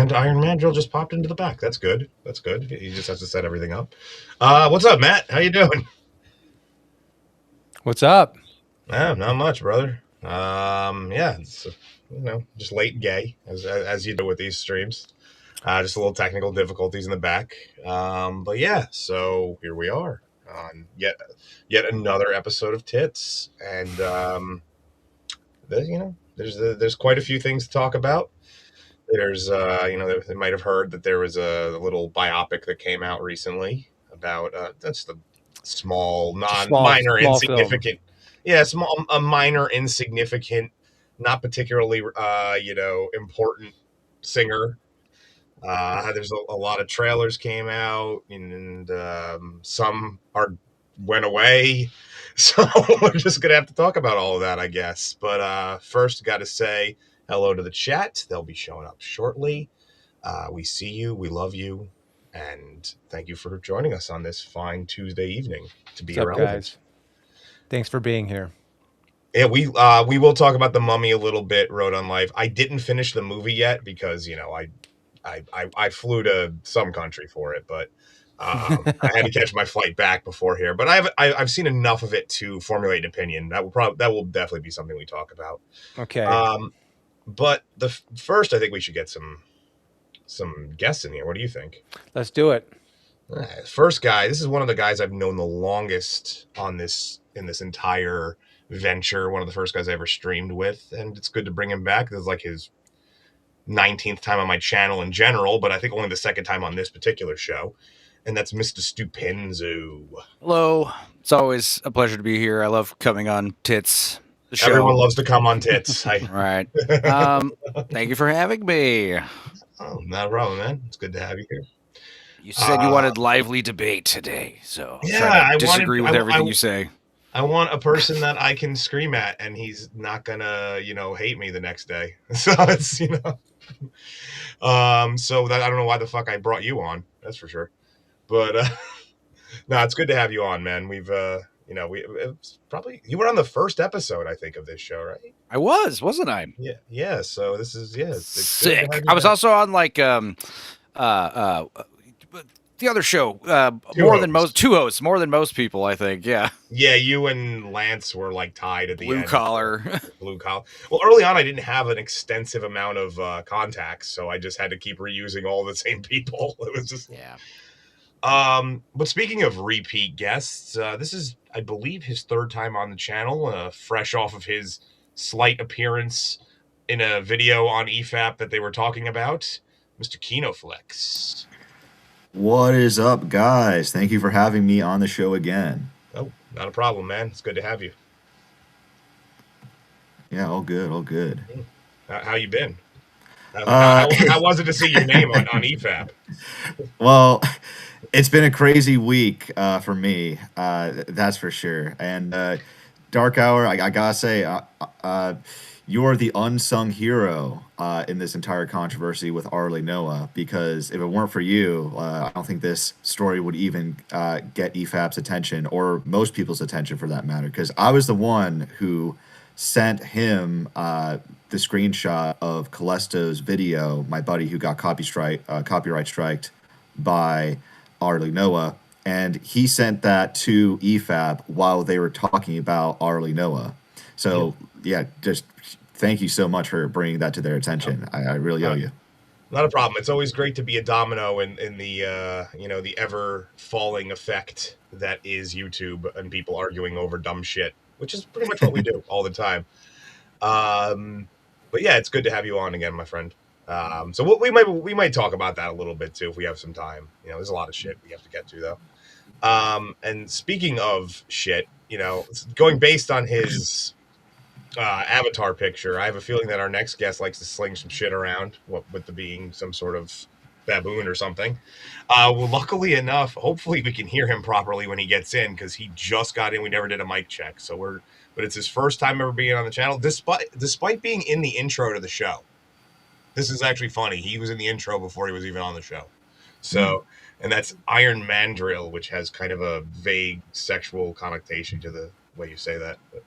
And Iron Mandrill just popped into the back. That's good. That's good. He just has to set everything up. What's up, Matt? How you doing? What's up? Not much, brother. Yeah, it's, just late and gay, as you do with these streams. Just a little technical difficulties in the back. But yeah, so here we are on yet another episode of Tits, and there's quite a few things to talk about. There's they might have heard that there was a little biopic that came out recently about that's the small, It's a minor, small film. insignificant, yeah, a minor, insignificant, not particularly important singer. There's a lot of trailers came out, and some went away. So we're just gonna have to talk about all of that, I guess. But first, got to say hello to the chat. They'll be showing up shortly. We see you, we love you, and thank you for joining us on this fine Tuesday evening to be What's up, irrelevant. guys? Thanks for being here. Yeah, we will talk about The Mummy a little bit. Road on Life. I didn't finish the movie yet because I flew to some country for it, but I had to catch my flight back before here. But I've seen enough of it to formulate an opinion. That will definitely be something we talk about. Okay. But first, I think we should get some guests in here. What do you think? Let's do it. First guy. This is one of the guys I've known the longest in this entire venture. One of the first guys I ever streamed with, and it's good to bring him back. This is like his 19th time on my channel in general, but I think only the second time on this particular show, and that's Mr. Stupenzo. Hello. It's always a pleasure to be here. I love coming on Tits, the show. Everyone loves to come on Tits. Right. Thank you for having me. Oh, not a problem, man. It's good to have you here. You said you wanted lively debate today, so yeah, I disagree with everything you say. I want a person that I can scream at, and he's not gonna, hate me the next day. So it's, so that I don't know why the fuck I brought you on. That's for sure. But no, it's good to have you on, man. We've, it's probably you were on the first episode, I think, of this show, right? I wasn't I? Yeah. So this is it's sick. I was also on like the other show, two hosts, more than most people, I think. Yeah. Yeah, you and Lance were like tied at the end. Blue collar. Well, early on, I didn't have an extensive amount of contacts, so I just had to keep reusing all the same people. It was just yeah. But speaking of repeat guests, this is, I believe, his third time on the channel, fresh off of his slight appearance in a video on EFAP that they were talking about, Mr. Kinoflex. What is up, guys? Thank you for having me on the show again. Oh, not a problem, man. It's good to have you. Yeah, all good. How you been? How was it to see your name on EFAP? Well, it's been a crazy week for me, that's for sure. And Dark Hour, I gotta say, you're the unsung hero in this entire controversy with Arlie Noah, because if it weren't for you, I don't think this story would even get EFAP's attention, or most people's attention for that matter, because I was the one who sent him the screenshot of Callisto's video, my buddy who got copyright striked by Arlie Noah, and he sent that to EFAP while they were talking about Arlie Noah. So yeah, just thank you so much for bringing that to their attention. I really owe you. Not a problem. It's always great to be a domino in the the ever falling effect that is YouTube and people arguing over dumb shit, which is pretty much what we do all the time. But yeah, it's good to have you on again, my friend. So we might talk about that a little bit too if we have some time. There's a lot of shit we have to get to though. And speaking of shit, going based on his avatar picture, I have a feeling that our next guest likes to sling some shit around, with the being some sort of baboon or something. Well, luckily enough, hopefully we can hear him properly when he gets in, because he just got in. We never did a mic check, but it's his first time ever being on the channel, despite being in the intro to the show. This is actually funny. He was in the intro before he was even on the show. So, and that's Iron Mandrill, which has kind of a vague sexual connotation to the way you say that. But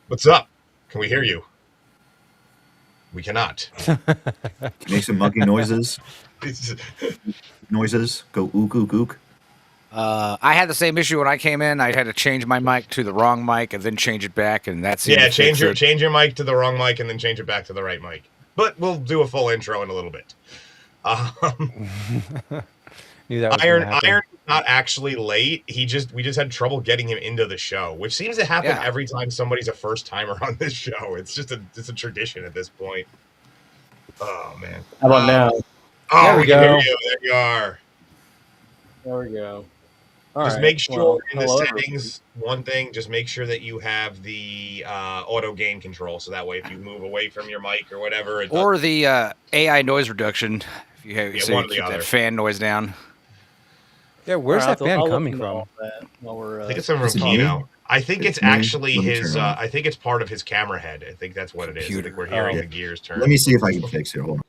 what's up? Can we hear you? We cannot. Make some monkey noises. Go ook ook ook. I had the same issue when I came in. I had to change my mic to the wrong mic and then change it back, and that's change your mic to the wrong mic and then change it back to the right mic. But we'll do a full intro in a little bit. Iron not actually late. We just had trouble getting him into the show, which seems to happen every time somebody's a first timer on this show. It's just a tradition at this point. Oh man. How about now? Oh, there we go. Hear you. There you are. There we go. Just make sure in the settings, one thing, just make sure that you have the auto gain control, so that way if you move away from your mic or whatever, or the AI noise reduction, if you have, so one you or the keep other. that fan noise down. Yeah, where's that fan coming from? I think it's from Kino. I think it's actually his. I think it's part of his camera head. I think that's what it is. I think we're hearing the gears turn. Let me see if I can fix it. Hold on.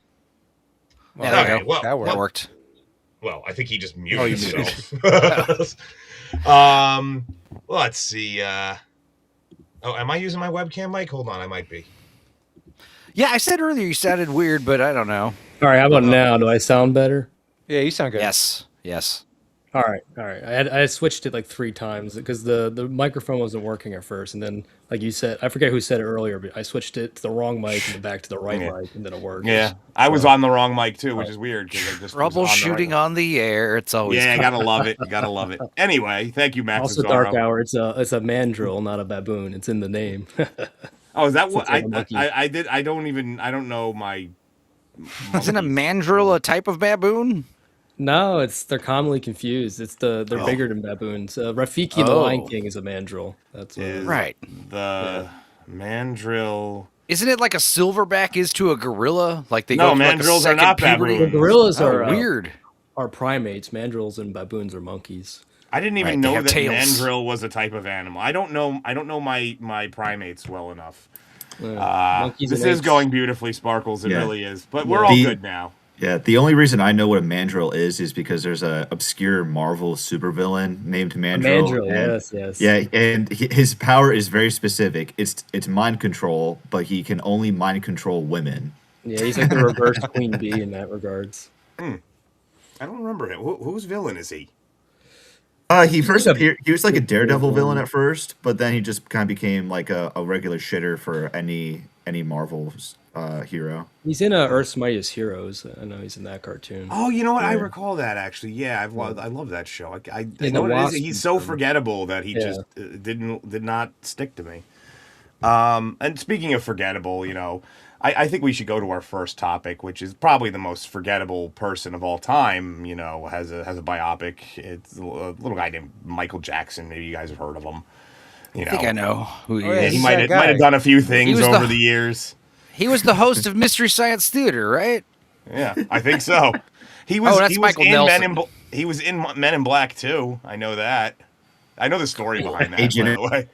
Well, there you go. That worked. Well, I think he just muted himself. Let's see. Am I using my webcam mic? Hold on, I might be. Yeah, I said earlier you sounded weird, but I don't know. All right, how about now? Do I sound better? Yeah, you sound good. Yes. All right. I switched it like 3 times because the microphone wasn't working at first, and then like you said, I forget who said it earlier, but I switched it to the wrong mic and then back to the right mic, and then it worked. Yeah, I was on the wrong mic too, which is weird. Troubleshooting on the air. It's always gotta love it. Gotta love it. Anyway, thank you, Max. Also, Dark Hour. It's a mandrill, not a baboon. It's in the name. Oh, is that what I did? I don't know my. Isn't a mandrill a type of baboon? No, they're commonly confused. They're bigger than baboons. Rafiki the Lion King is a mandrill. That's right. The mandrill. Isn't it like a silverback is to a gorilla? Like they mandrills are not baboons. The gorillas are weird. Are primates. Mandrills and baboons are monkeys. I didn't even know that mandrill was a type of animal. I don't know my primates well enough. This is going beautifully, Sparkles. It really is. But we're all good now. Yeah, the only reason I know what a mandrill is because there's a obscure Marvel supervillain named Mandrill. Yes. Yeah, and his power is very specific. It's mind control, but he can only mind control women. Yeah, he's like the reverse Queen Bee in that regards. I don't remember him. Whose villain is he? He first appeared. He was like a Daredevil villain at first, but then he just kind of became like a regular shitter for any Marvel hero. He's in Earth's Mightiest Heroes. I know he's in that cartoon. Oh, you know what? I recall that actually. Yeah, I love that show. I know what it is. He's so forgettable that he just did not stick to me. And speaking of forgettable, I think we should go to our first topic, which is probably the most forgettable person of all time. Has a biopic. It's a little guy named Michael Jackson. Maybe you guys have heard of him. I think I know who he is. He might have done a few things over the years. He was the host of Mystery Science Theater, right? Yeah, I think so. He was. That's Michael Nelson. He was in Men in Black too. I know that. I know the story behind that. Agent by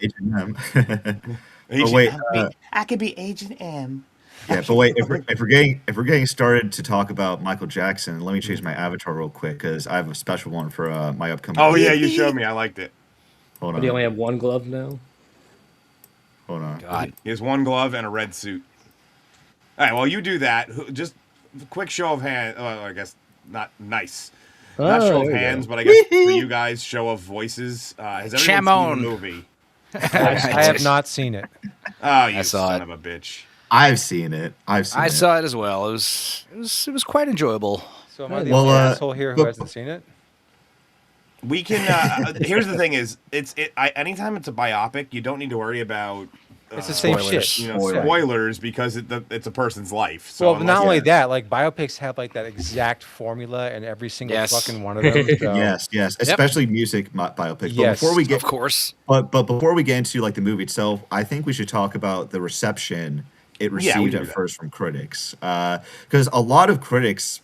the way. Wait, I could be Agent M. Yeah, but wait. If we're getting started to talk about Michael Jackson, let me change my avatar real quick because I have a special one for my upcoming. Oh yeah, you showed me. I liked it. Hold on. Do you only have one glove now? Hold on. God. He has one glove and a red suit. All right, well, you do that. Just a quick show of hands. Oh, I guess not nice. Not show of hands, but I guess for you guys, show of voices. Has everyone seen the movie? I have not seen it. Oh, you son of a bitch. I've seen it. I saw it as well. It was quite enjoyable. So am I the only asshole here who hasn't seen it? We can. Here's the thing: anytime it's a biopic, you don't need to worry about. It's the same spoilers. shit. Spoilers because it's a person's life. So well, not only that, like biopics have like that exact formula in every single fucking one of them. So. Yes, especially music biopics. Yes, but before we get, of course. But before we get into like the movie itself, I think we should talk about the reception it received at first from critics, because a lot of critics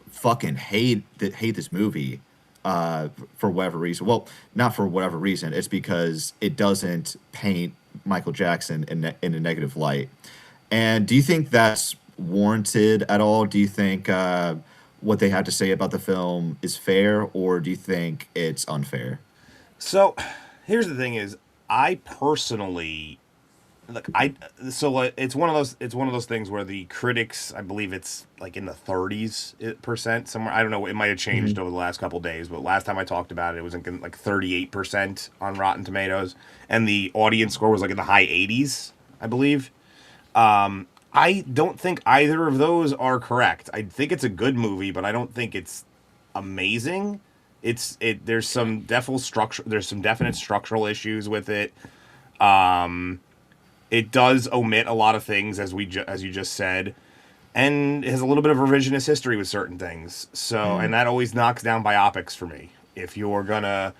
fucking hate this movie. For whatever reason. Well, not for whatever reason. It's because it doesn't paint Michael Jackson in a negative light. And do you think that's warranted at all? Do you think what they have to say about the film is fair, or do you think it's unfair? So, here's the thing: is I personally Look, it's one of those things where the critics, I believe it's like in the 30s% somewhere. I don't know. It might have changed over the last couple of days, but last time I talked about it was like 38% on Rotten Tomatoes, and the audience score was like in the high 80s, I believe. I don't think either of those are correct. I think it's a good movie, but I don't think it's amazing. There's some definite structural issues with it. It does omit a lot of things, as you just said, and it has a little bit of revisionist history with certain things. So, and that always knocks down biopics for me. If you're gonna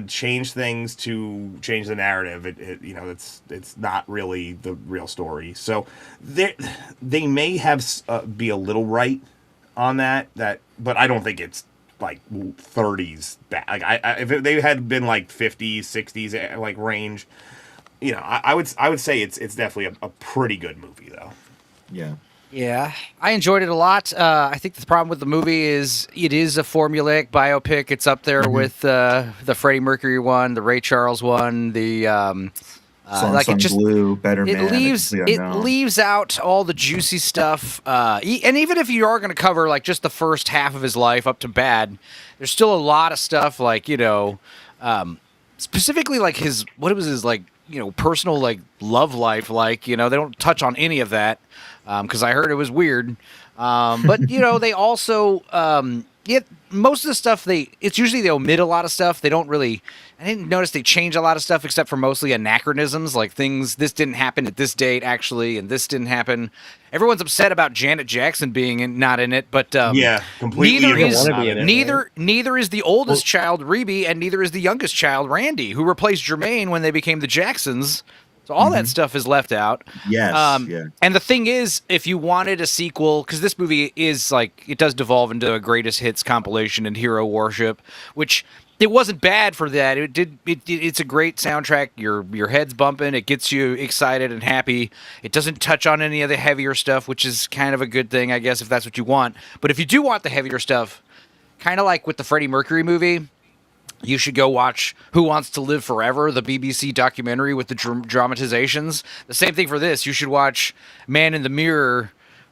change things to change the narrative, it's not really the real story. So, they may have be a little right on that, but I don't think it's like 30s bad. Like if they had been like 50s, 60s like range. I would say it's definitely a pretty good movie though. Yeah. Yeah, I enjoyed it a lot. I think the problem with the movie is it is a formulaic biopic. It's up there with the Freddie Mercury one, the Ray Charles one, the Blue, Better Man. It leaves out all the juicy stuff. And even if you are going to cover like just the first half of his life up to bad, there's still a lot of stuff like specifically like his personal like love life. Like they don't touch on any of that. Because I heard it was weird. But, they also, most of the stuff, it's usually they omit a lot of stuff. They don't really, I didn't notice they change a lot of stuff except for mostly anachronisms, like things, this didn't happen at this date, actually, and this didn't happen. Everyone's upset about Janet Jackson being not in it, but completely neither is the oldest child, Reby, and neither is the youngest child, Randy, who replaced Jermaine when they became the Jacksons. So all that stuff is left out. Yes. And the thing is, if you wanted a sequel, because this movie is like, it does devolve into a greatest hits compilation and hero worship, which it wasn't bad for that. It's a great soundtrack. Your head's bumping. It gets you excited and happy. It doesn't touch on any of the heavier stuff, which is kind of a good thing, I guess, if that's what you want. But if you do want the heavier stuff, kind of like with the Freddie Mercury movie, you should go watch Who Wants to Live Forever, the BBC documentary with the dramatizations. The same thing for this. You should watch Man in the Mirror,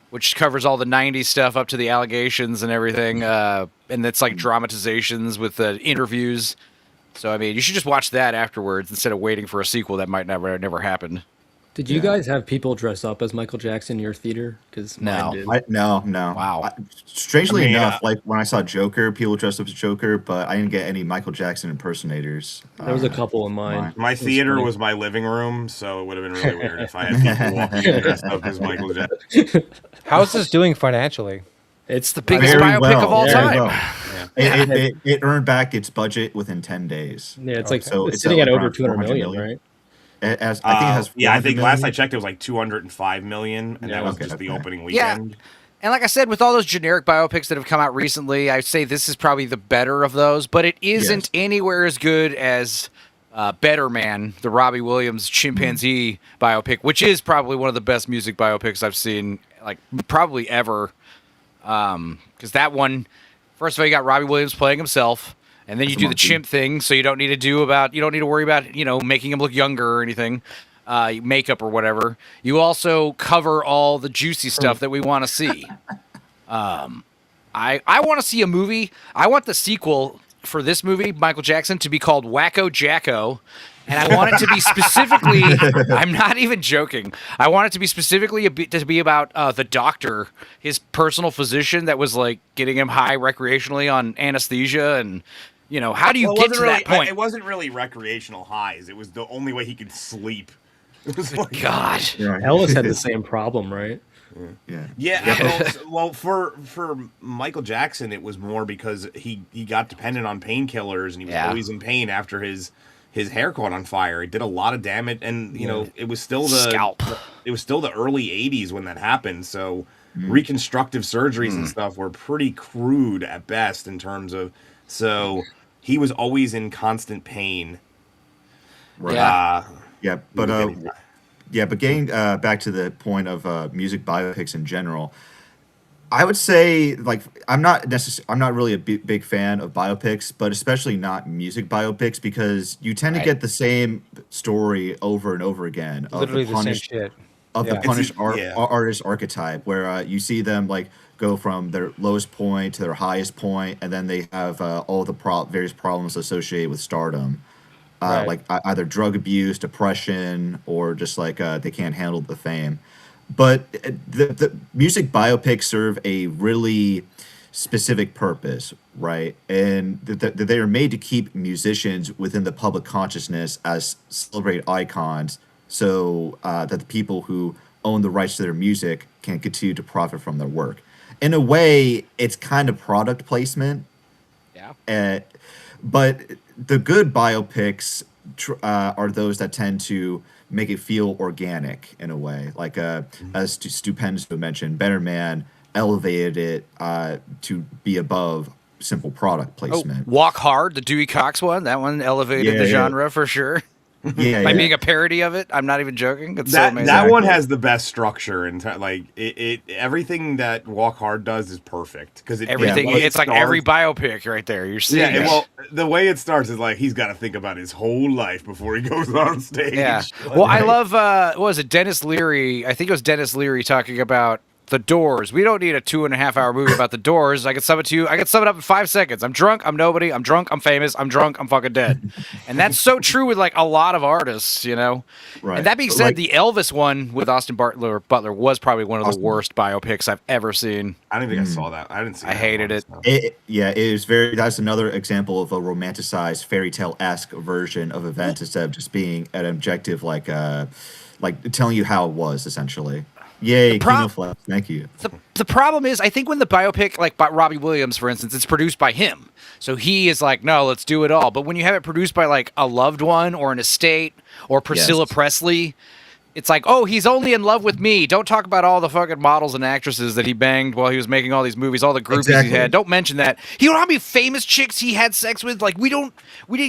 which covers all the 90s stuff up to the allegations and everything. And it's like dramatizations with interviews. So, I mean, you should just watch that afterwards instead of waiting for a sequel that might never happen. Did you guys have people dress up as Michael Jackson in your theater? Because no. No. Wow. Strangely enough, like when I saw Joker, people dressed up as Joker, but I didn't get any Michael Jackson impersonators. There was a couple in mine. My theater was my living room, so it would have been really weird if I had people walking in dressed up as Michael Jackson. How's this doing financially? It's the biggest biopic of all time. Well. It earned back its budget within 10 days. Yeah, it's it's sitting at over 200 million, right? I think it has. I think last I checked, it was like 205 million, and that was just the opening weekend. Yeah. And like I said, with all those generic biopics that have come out recently, I'd say this is probably the better of those, but it isn't anywhere as good as Better Man, the Robbie Williams chimpanzee biopic, which is probably one of the best music biopics I've seen, like probably ever. Because that one, first of all, you got Robbie Williams playing himself. And then you do the chimp thing, so you don't need to worry about making him look younger or anything, makeup or whatever. You also cover all the juicy stuff that we want to see. I want to see a movie. I want the sequel for this movie, Michael Jackson, to be called Wacko Jacko. And I want it to be specifically, I'm not even joking, I want it to be specifically to be about the doctor, his personal physician that was like getting him high recreationally on anesthesia and... how do you get to that point? It wasn't really recreational highs. It was the only way he could sleep. It was like, God. Elvis had the same problem, right? Yeah. Well, for Michael Jackson, it was more because he got dependent on painkillers, and he was always in pain after his hair caught on fire. It did a lot of damage, and it was still the scalp. It was still the early '80s when that happened. So reconstructive surgeries and stuff were pretty crude at best in terms of. So he was always in constant pain. Right. But getting back to the point of music biopics in general, I would say, like, I'm not really a big fan of biopics, but especially not music biopics, because you tend to get the same story over and over again Literally the same shit. of the Yeah. punished Yeah. artist archetype, where you see them like go from their lowest point to their highest point, and then they have all the various problems associated with stardom, Right. like either drug abuse, depression, or just like they can't handle the fame. But the music biopics serve a really specific purpose, right? And they are made to keep musicians within the public consciousness as celebrated icons, so that the people who own the rights to their music can continue to profit from their work. In a way, it's kind of product placement. Yeah. But the good biopics are those that tend to make it feel organic in a way. Like as Stupendous mentioned, Better Man elevated it to be above simple product placement. Walk Hard, the Dewey Cox one, that one elevated the genre for sure. By being a parody of it, I'm not even joking. It's so amazing. That one has the best structure, and like it everything that Walk Hard does is perfect because everything. It's like every biopic right there. You're seeing. Yeah, well, the way it starts is like he's got to think about his whole life before he goes on stage. Yeah. Well, I love what was it? Dennis Leary. I think it was Dennis Leary talking about The Doors. We don't need a 2.5-hour movie about The Doors. I can sum it to you. I can sum it up in 5 seconds. I'm drunk. I'm nobody. I'm drunk. I'm famous. I'm drunk. I'm fucking dead. And that's so true with like a lot of artists, you know. Right. And that being said, the Elvis one with Austin Butler was probably one of the worst biopics I've ever seen. I don't think I saw that. I didn't see. I hated it. It is very. That's another example of a romanticized fairy tale-esque version of events instead of just being an objective, like telling you how it was essentially. Yay, Kino Flex. Thank you. The problem is, I think when the biopic, like by Robbie Williams, for instance, it's produced by him. So he is like, no, let's do it all. But when you have it produced by like a loved one or an estate or Priscilla Presley, it's like, oh, he's only in love with me. Don't talk about all the fucking models and actresses that he banged while he was making all these movies, all the groupies he had. Don't mention that. You know how many famous chicks he had sex with? Like, we didn't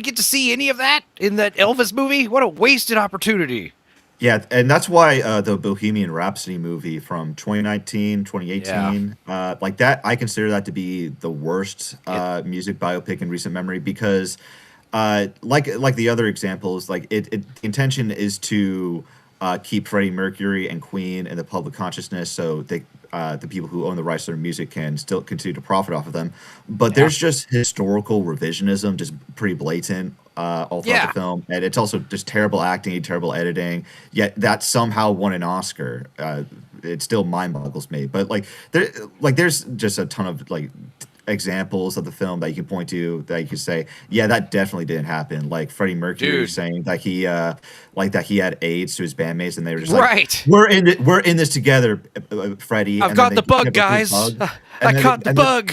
get to see any of that in that Elvis movie. What a wasted opportunity. Yeah, and that's why the Bohemian Rhapsody movie from 2019, 2018, like that, I consider that to be the worst music biopic in recent memory because, like the other examples, like the intention is to keep Freddie Mercury and Queen in the public consciousness, so they the people who own the rights to their music can still continue to profit off of them. But there's just historical revisionism, just pretty blatant. All throughout the film, and it's also just terrible acting, terrible editing. Yet that somehow won an Oscar. It still mind boggles me. But there's just a ton of like examples of the film that you can point to that you can say, yeah, that definitely didn't happen. Like Freddie Mercury saying that he had AIDS to his bandmates, and they were just like, we're in this together, Freddie. I've got the bug, guys. I caught the bug.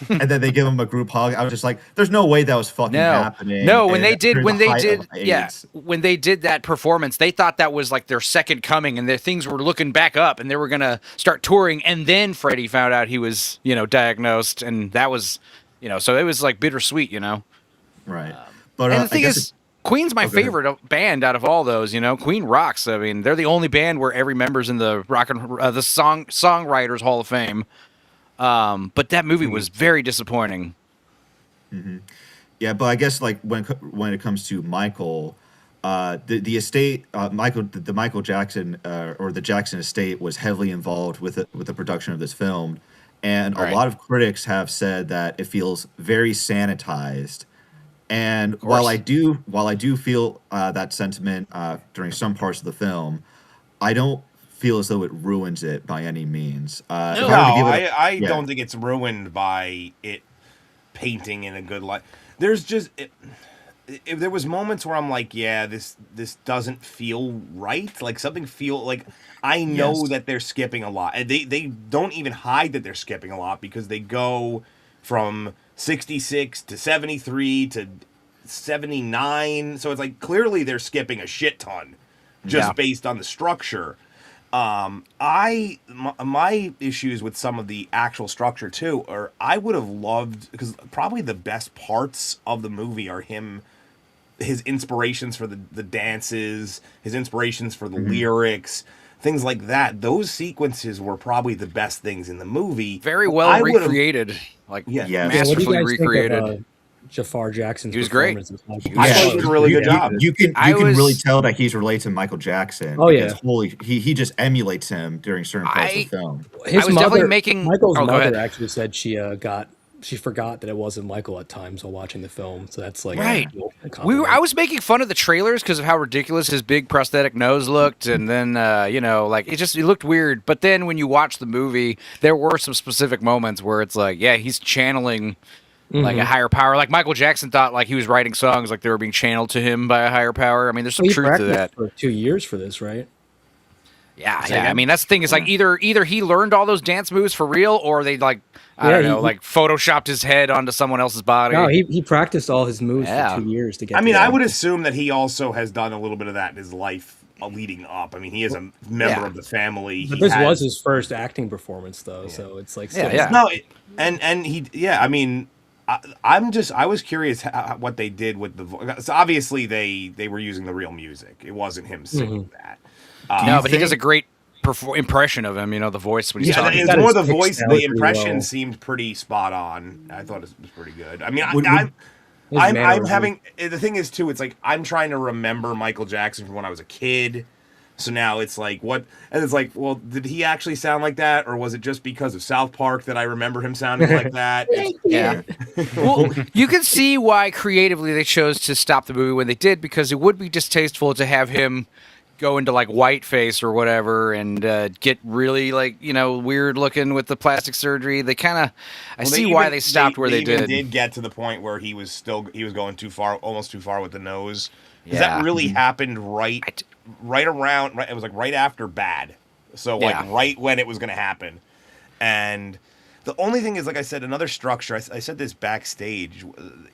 And then they give him a group hug. I was just like, "There's no way that was fucking happening." No, when they did that performance, they thought that was like their second coming, and their things were looking back up, and they were gonna start touring. And then Freddie found out he was, diagnosed, and that was, so it was like bittersweet, Right. But and the thing is, Queen's my favorite band out of all those. Queen rocks. I mean, they're the only band where every member's in the the songwriters Hall of Fame. But that movie was very disappointing. Mm-hmm. Yeah, but I guess like when it comes to Michael, the estate, the Michael Jackson or the Jackson estate was heavily involved with the production of this film, and a lot of critics have said that it feels very sanitized. And while I do feel that sentiment during some parts of the film, I don't feel as though it ruins it by any means. I don't think it's ruined by it painting in a good light. There's just there was moments where I'm like, yeah, this doesn't feel right. Like something like I know that they're skipping a lot, and they don't even hide that they're skipping a lot because they go from 66 to 73 to 79. So it's like clearly they're skipping a shit ton just based on the structure. My issues with some of the actual structure too are I would have loved, because probably the best parts of the movie are his inspirations for the dances, his inspirations for the lyrics, things like that. Those sequences were probably the best things in the movie. Very well recreated, like masterfully recreated. Jafar Jackson's he was great. I thought he did a really good job. You can really tell that he's related to Michael Jackson. Oh yeah, he just emulates him during certain parts of the film. Michael's mother actually said she forgot that it wasn't Michael at times while watching the film. So that's like right. I was making fun of the trailers because of how ridiculous his big prosthetic nose looked, and then like it looked weird. But then when you watch the movie, there were some specific moments where it's like, yeah, he's channeling like a higher power. Like Michael Jackson thought like he was writing songs like they were being channeled to him by a higher power. I mean, there's some truth to that. For 2 years for this, right? Yeah. I mean, that's the thing. Is like either he learned all those dance moves for real, or they like I don't know, like photoshopped his head onto someone else's body. No, he practiced all his moves for 2 years to get. I mean, I would assume that he also has done a little bit of that in his life leading up. I mean, he is a member of the family. But this was his first acting performance, though, so it's like no, and he I mean. I was curious what they did with the voice. So obviously, they were using the real music. It wasn't him singing that. No, but he does a great impression of him. The voice when he's talking. It's more the voice. The impression seemed pretty spot on. I thought it was pretty good. I mean, I'm having the thing is too. It's like I'm trying to remember Michael Jackson from when I was a kid. So now it's like, what? And it's like, well, did he actually sound like that? Or was it just because of South Park that I remember him sounding like that? Yeah. Well, you can see why creatively they chose to stop the movie when they did, because it would be distasteful to have him go into like whiteface or whatever and get really like, weird looking with the plastic surgery. They kind of, I see why they stopped where they did. They did get to the point where he was going too far, almost too far with the nose. Because that really happened right around, it was like right after Bad. So like right when it was going to happen. And the only thing is, like I said, another structure, I said this backstage,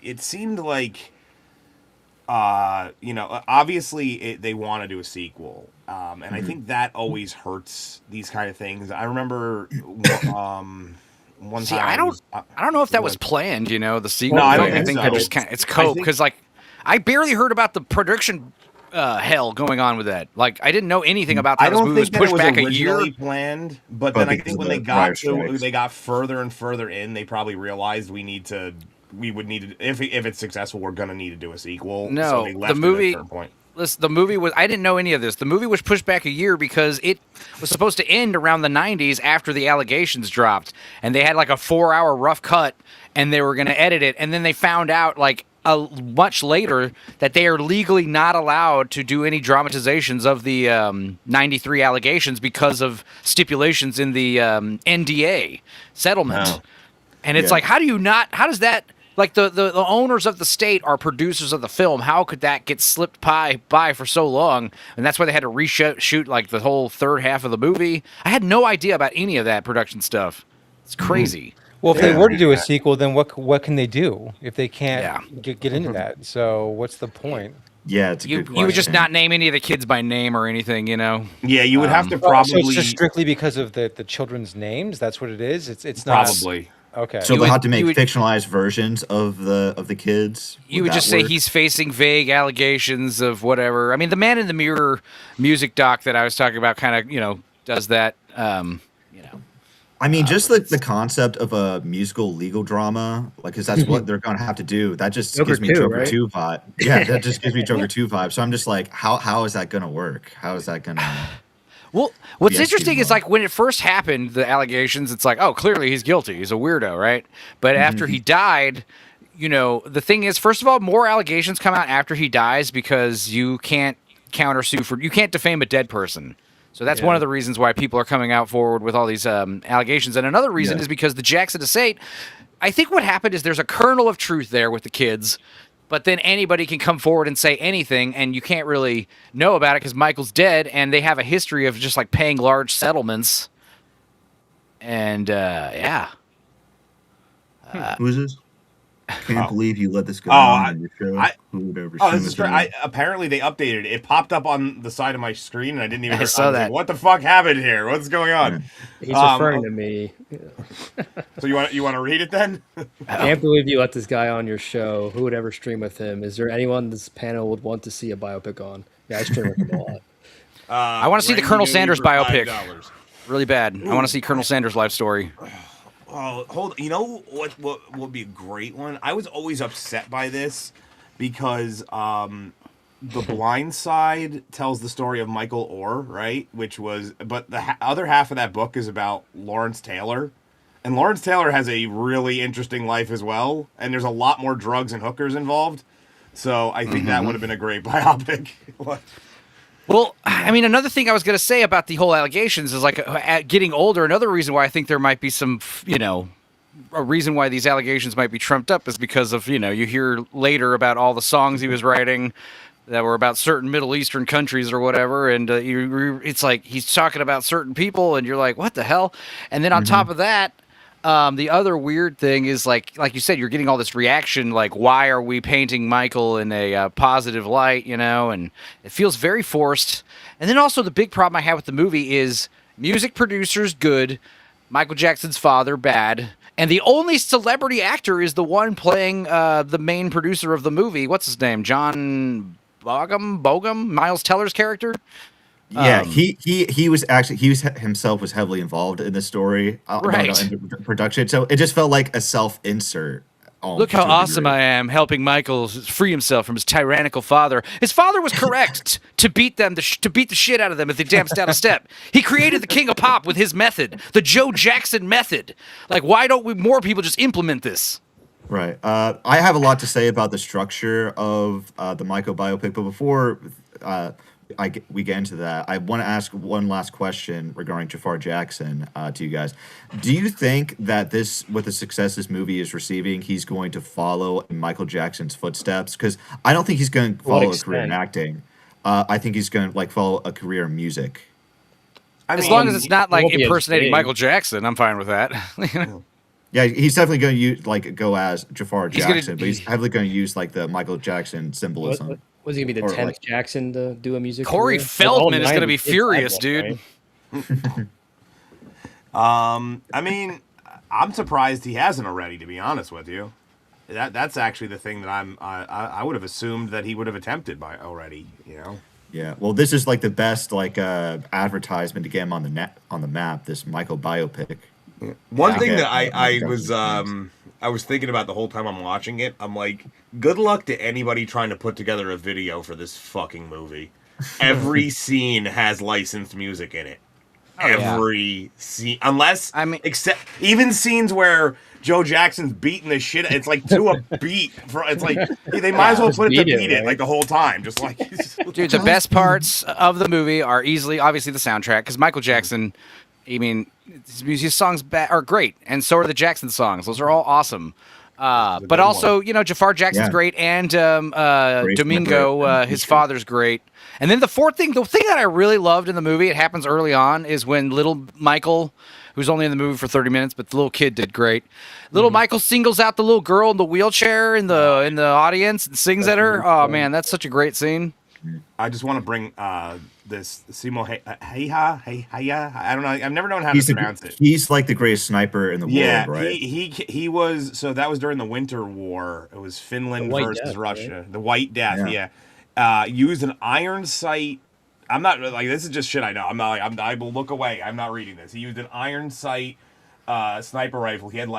it seemed like, obviously they want to do a sequel. And I think that always hurts these kind of things. I remember one time. I don't know if that was planned, the sequel. No, I don't think so. that just it's cope, because like, I barely heard about the production hell going on with that. Like, I didn't know anything about that. I don't think this movie was pushed back a year. Planned, but then I think when they got further and further in, they probably realized we would need to, if it's successful, we're gonna need to do a sequel. No, so they left the movie. At a certain point. Listen, the movie was. I didn't know any of this. The movie was pushed back a year because it was supposed to end around the 90s after the allegations dropped, and they had like a 4-hour rough cut, and they were going to edit it, and then they found out like much later that they are legally not allowed to do any dramatizations of the 93 allegations because of stipulations in the NDA settlement. Wow. And it's like, how does that, like the owners of the state are producers of the film. How could that get slipped by for so long? And that's why they had to reshoot like the whole third half of the movie. I had no idea about any of that production stuff. It's crazy. Well, if they were to do a sequel, then what can they do if they can't get into that? So what's the point? Yeah, it's a good question. You would just not name any of the kids by name or anything, Yeah, you would have to probably. So it's just strictly because of the children's names. That's what it is. It's not probably. Okay. So they'll have to make fictionalized versions of the kids. You would just say he's facing vague allegations of whatever. I mean, the Man in the Mirror music doc that I was talking about kind of does that. I mean, just the concept of a musical legal drama, like, because that's what they're going to have to do. That just gives me Joker 2 vibe. Yeah, that just gives me Joker 2 vibe. So I'm just like, how is that going to work? How is that going to... Well, what's interesting is, like, when it first happened, the allegations, it's like, oh, clearly he's guilty. He's a weirdo, right? But after he died, the thing is, first of all, more allegations come out after he dies because you can't countersue you can't defame a dead person. So that's one of the reasons why people are coming out forward with all these allegations. And another reason is because the Jackson estate, I think what happened is there's a kernel of truth there with the kids, but then anybody can come forward and say anything, and you can't really know about it because Michael's dead, and they have a history of just like paying large settlements. And who is this? Can't believe you let this go on your show. This is true. Apparently they updated it. It popped up on the side of my screen, and I didn't even. I saw that. Like, what the fuck happened here? What's going on? He's referring to me. So you want to read it then? I can't believe you let this guy on your show. Who would ever stream with him? Is there anyone this panel would want to see a biopic on? Yeah, I stream with him a lot. I want to see the Colonel Sanders biopic. $5. Really bad. I want to see Colonel Sanders' life story. Oh, hold. You know what would be a great one? I was always upset by this because The Blind Side tells the story of Michael Orr, right? But the other half of that book is about Lawrence Taylor. And Lawrence Taylor has a really interesting life as well. And there's a lot more drugs and hookers involved. So I think that would have been a great biopic. Well, I mean, another thing I was going to say about the whole allegations is like getting older. Another reason why I think there might be some, a reason why these allegations might be trumped up is because of, you hear later about all the songs he was writing that were about certain Middle Eastern countries or whatever. And it's like he's talking about certain people and you're like, what the hell? And then on top of that, the other weird thing is like you said, you're getting all this reaction, like, why are we painting Michael in a positive light, and it feels very forced. And then also the big problem I have with the movie is music producers good, Michael Jackson's father bad, and the only celebrity actor is the one playing the main producer of the movie. What's his name? John Bogum, Miles Teller's character. Yeah, he himself was heavily involved in the story, right? In the production. So it just felt like a self-insert. Look how awesome I am, helping Michael free himself from his tyrannical father. His father was correct to beat the shit out of them if they danced out of step. He created the King of Pop with his method, the Joe Jackson method. Like, why don't more people just implement this? Right. I have a lot to say about the structure of the Michael biopic, but before we get into that, I want to ask one last question regarding Jafar Jackson to you guys. Do you think that with the success this movie is receiving, he's going to follow in Michael Jackson's footsteps? Because I don't think he's going to follow a career in acting. I think he's going to follow a career in music. As long as it's not like impersonating Michael Jackson, I'm fine with that. Yeah, he's definitely going to go as Jafar Jackson, but he's heavily going to use the Michael Jackson symbolism. Was he going to be the 10th Jackson to do a music Corey career? Feldman is going to be furious, dude. Right? I mean, I'm surprised he hasn't already, to be honest with you. That's actually the thing that I would have assumed that he would have attempted by already, Yeah, well, this is the best advertisement to get him on the map. This Michael biopic. Yeah. One thing that I was thinking about the whole time I'm watching it, I'm like, good luck to anybody trying to put together a video for this fucking movie. Every scene has licensed music in it. Every scene, except even scenes where Joe Jackson's beating the shit. It's to a beat. It's they might as well put it to beat it the whole time. Just dude, the best parts of the movie are obviously the soundtrack, because Michael Jackson, his songs are great, and so are the Jackson songs. Those are all awesome. But also, Jafar Jackson's great, and Domingo, his father's great. And then the thing that I really loved in the movie, it happens early on, is when little Michael, who's only in the movie for 30 minutes, but the little kid did great. Little Michael singles out the little girl in the wheelchair in the audience and sings at her. Oh man, that's such a great scene. I just want to bring this Simo Häyhä. I don't know. I've never known how to pronounce it. He's the greatest sniper in the world, right? He was. So that was during the Winter War. It was Finland versus Russia. Right? The White Death. Yeah. Used an iron sight. I'm not this is just shit I know. I will look away. I'm not reading this. He used an iron sight sniper rifle. He had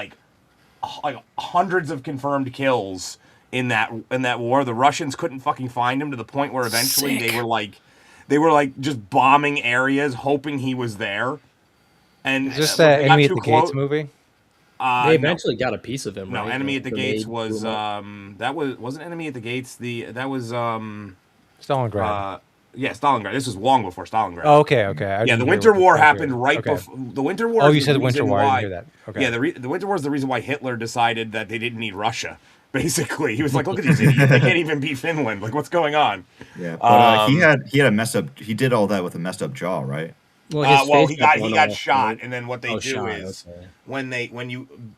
hundreds of confirmed kills in that war. The Russians couldn't fucking find him, to the point where eventually they were just bombing areas hoping he was there. And is this the Enemy at the Gates movie? They eventually got a piece of him. No, right? Enemy at the Gates was wasn't Enemy at the Gates. That was Stalingrad. Yeah, Stalingrad. This was long before Stalingrad. Oh, okay. Yeah, the Winter War happened before the Winter War. Oh, you said the Winter War. I didn't hear that. Okay. Yeah, the Winter War is the reason why Hitler decided that they didn't need Russia. Basically, he was like, "Look at these idiots! They can't even beat Finland. What's going on?" Yeah, but he had a messed up. He did all that with a messed up jaw, right? Well, he got shot, right? And then what they do is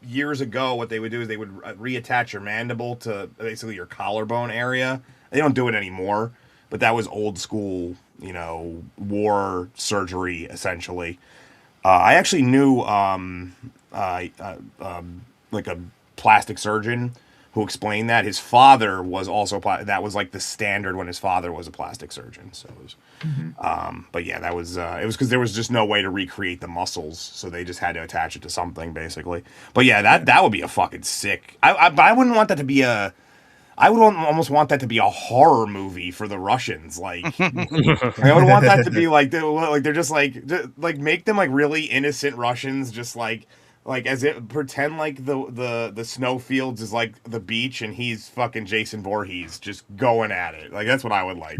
years ago, what they would do is they would reattach your mandible to basically your collarbone area. They don't do it anymore, but that was old school, war surgery essentially. I actually knew a plastic surgeon who explained that his father was also that was like the standard when his father was a plastic surgeon. So it was, but yeah, that was it was because there was just no way to recreate the muscles, so they just had to attach it to something basically. But yeah, that would be a fucking sick. But I wouldn't want that to be a. I would almost want that to be a horror movie for the Russians. Like, I would want that to be like they're just like make them like really innocent Russians, just like as it pretend like the snowfields is like the beach and he's fucking Jason Voorhees just going at it. Like that's what I would like.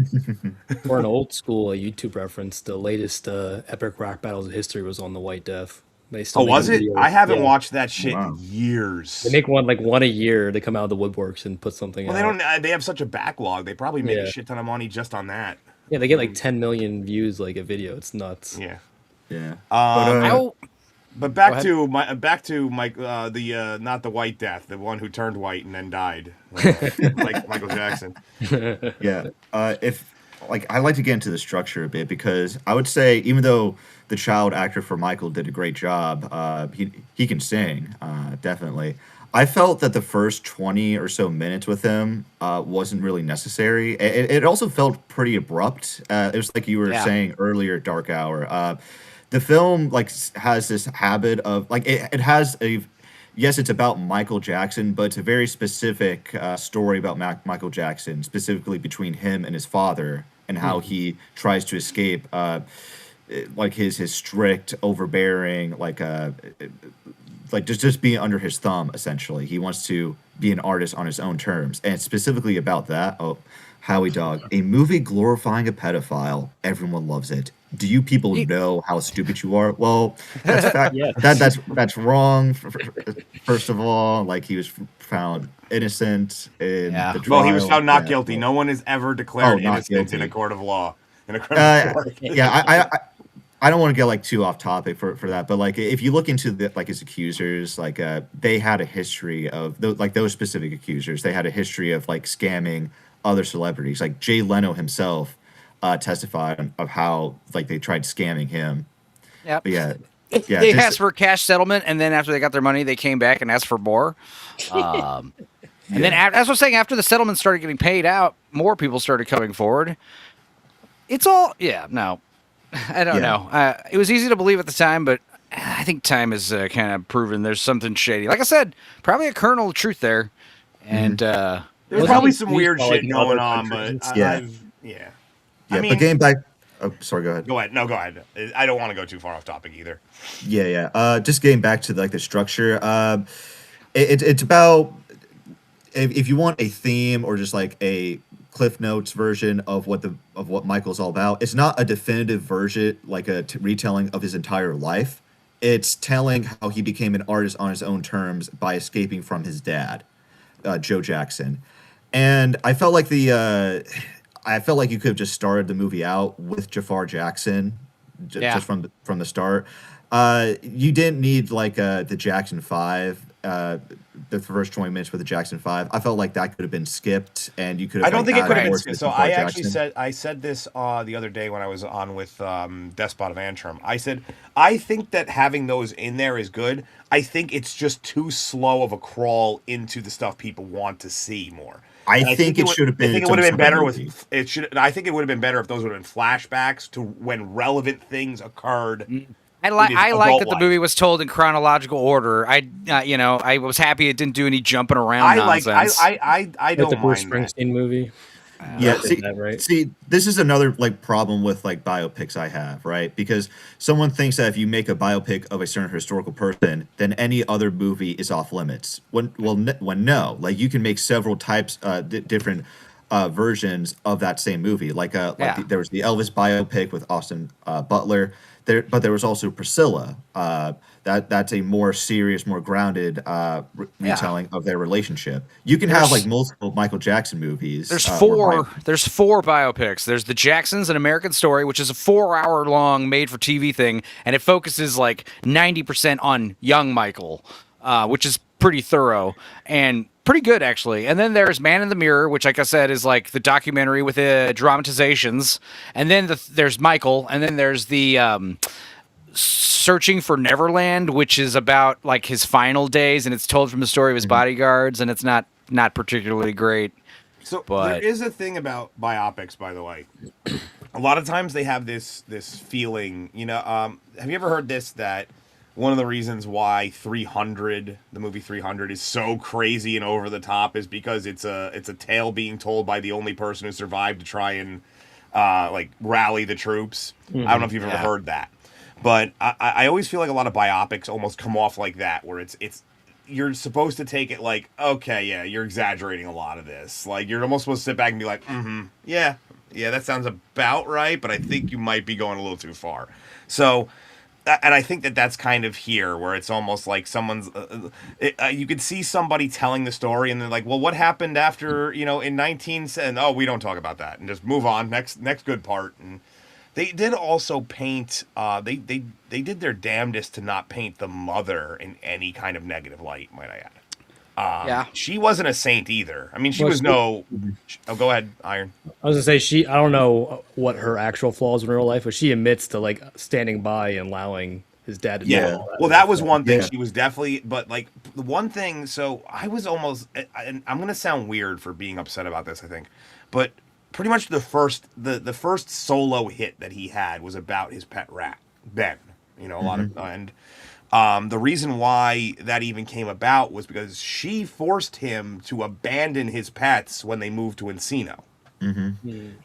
For an old school YouTube reference, the latest epic rap battles of history was on the White Death. They still Was it? I haven't watched that shit Wow. in years. They make one a year. They come out of the woodworks and put something Well, out. they don't. They have such a backlog. They probably make a shit ton of money just on that. Yeah, they get like 10 million views like a video. It's nuts. Yeah. Yeah. But back to Mike, not the White Death, the one who turned white and then died, like Michael Jackson. Yeah. If like I like to get into the structure a bit because I would say even though the child actor for Michael did a great job, he can sing, definitely. I felt that the first 20 or so minutes with him wasn't really necessary. It also felt pretty abrupt. It was like you were saying earlier, Dark Hour. The film like has this habit of like it has a yes, it's about Michael Jackson, but it's a very specific story about Michael Jackson, specifically between him and his father, and how he tries to escape like his strict, overbearing, like just being under his thumb. Essentially, he wants to be an artist on his own terms, and specifically about that. Oh, Howie Dog, a movie glorifying a pedophile. Everyone loves it. Do you people know how stupid you are? Well, that's wrong. First of all, like he was found innocent in the trial. Well, he was found not guilty. No one is ever declared innocent in a court of law. In a criminal court. I don't want to get like too off topic for that, but like if you look into his accusers, like they had a history of those specific accusers. They had a history of like scamming other celebrities. Like Jay Leno himself testified of how like they tried scamming him. Yep. But they asked for a cash settlement, and then after they got their money, they came back and asked for more. And then, as I was saying, after the settlement started getting paid out, more people started coming forward. It's all, no. I don't know. It was easy to believe at the time, but I think time has kind of proven there's something shady. Like I said, probably a kernel of truth there. And there's probably some weird shit going on, but I mean, but getting back. Oh, sorry. Go ahead. Go ahead. No, go ahead. I don't want to go too far off topic either. Just getting back to like the structure. It's about if you want a theme or just like a Cliff Notes version of what Michael's all about. It's not a definitive version, like a retelling of his entire life. It's telling how he became an artist on his own terms by escaping from his dad, Joe Jackson. And I felt like you could have just started the movie out with Jafar Jackson, just from the start. You didn't need like the Jackson 5, the first 20 minutes with the Jackson 5. I felt like that could have been skipped, and you could have. I don't think it could have been skipped. So I actually said this the other day when I was on with Despot of Antrim. I said I think that having those in there is good. I think it's just too slow of a crawl into the stuff people want to see more. I think it should have been. I think it would have been better with it. I think it would have been better if those would have been flashbacks to when relevant things occurred. I like that the movie was told in chronological order. I was happy it didn't do any jumping around nonsense. I don't the Bruce mind Springsteen movie. See, this is another like problem with like biopics I have, right? Because someone thinks that if you make a biopic of a certain historical person, then any other movie is off limits. When no, like you can make several types, different versions of that same movie. There was the Elvis biopic with Austin Butler. But there was also Priscilla. That's a more serious, more grounded retelling of their relationship. You can have like multiple Michael Jackson movies. There's four biopics. There's The Jacksons, An American Story, which is a 4-hour-long made-for-TV thing, and it focuses like 90% on young Michael, which is pretty thorough and pretty good actually. And then there's Man in the Mirror, which like I said is like the documentary with the dramatizations. And then there's Michael, and then there's the Searching for Neverland, which is about like his final days, and it's told from the story of his bodyguards, and it's not not particularly great. So But there is a thing about biopics, by the way. A lot of times they have this feeling, have you ever heard this, that one of the reasons why 300, the movie 300, is so crazy and over the top is because it's a tale being told by the only person who survived to try and rally the troops. I don't know if you've ever heard that, but I always feel like a lot of biopics almost come off like that, where it's you're supposed to take it like, okay, yeah, you're exaggerating a lot of this. Like, you're almost supposed to sit back and be like, yeah, that sounds about right, but I think you might be going a little too far. So, and I think that's kind of here, where it's almost like someone's, you could see somebody telling the story, and they're like, well, what happened after, in 19, and we don't talk about that, and just move on, next good part. And they did also paint, they did their damnedest to not paint the mother in any kind of negative light, might I add. She wasn't a saint either. I mean, she was no... Oh, go ahead, Iron. I was going to say, I don't know what her actual flaws in real life, but she admits to, like, standing by and allowing his dad to do all that. Well, that was one thing. She was definitely... But, like, the one thing... So, I was almost... And I'm going to sound weird for being upset about this, I think. But pretty much the first solo hit that he had was about his pet rat, Ben. A lot of... And the reason why that even came about was because she forced him to abandon his pets when they moved to Encino.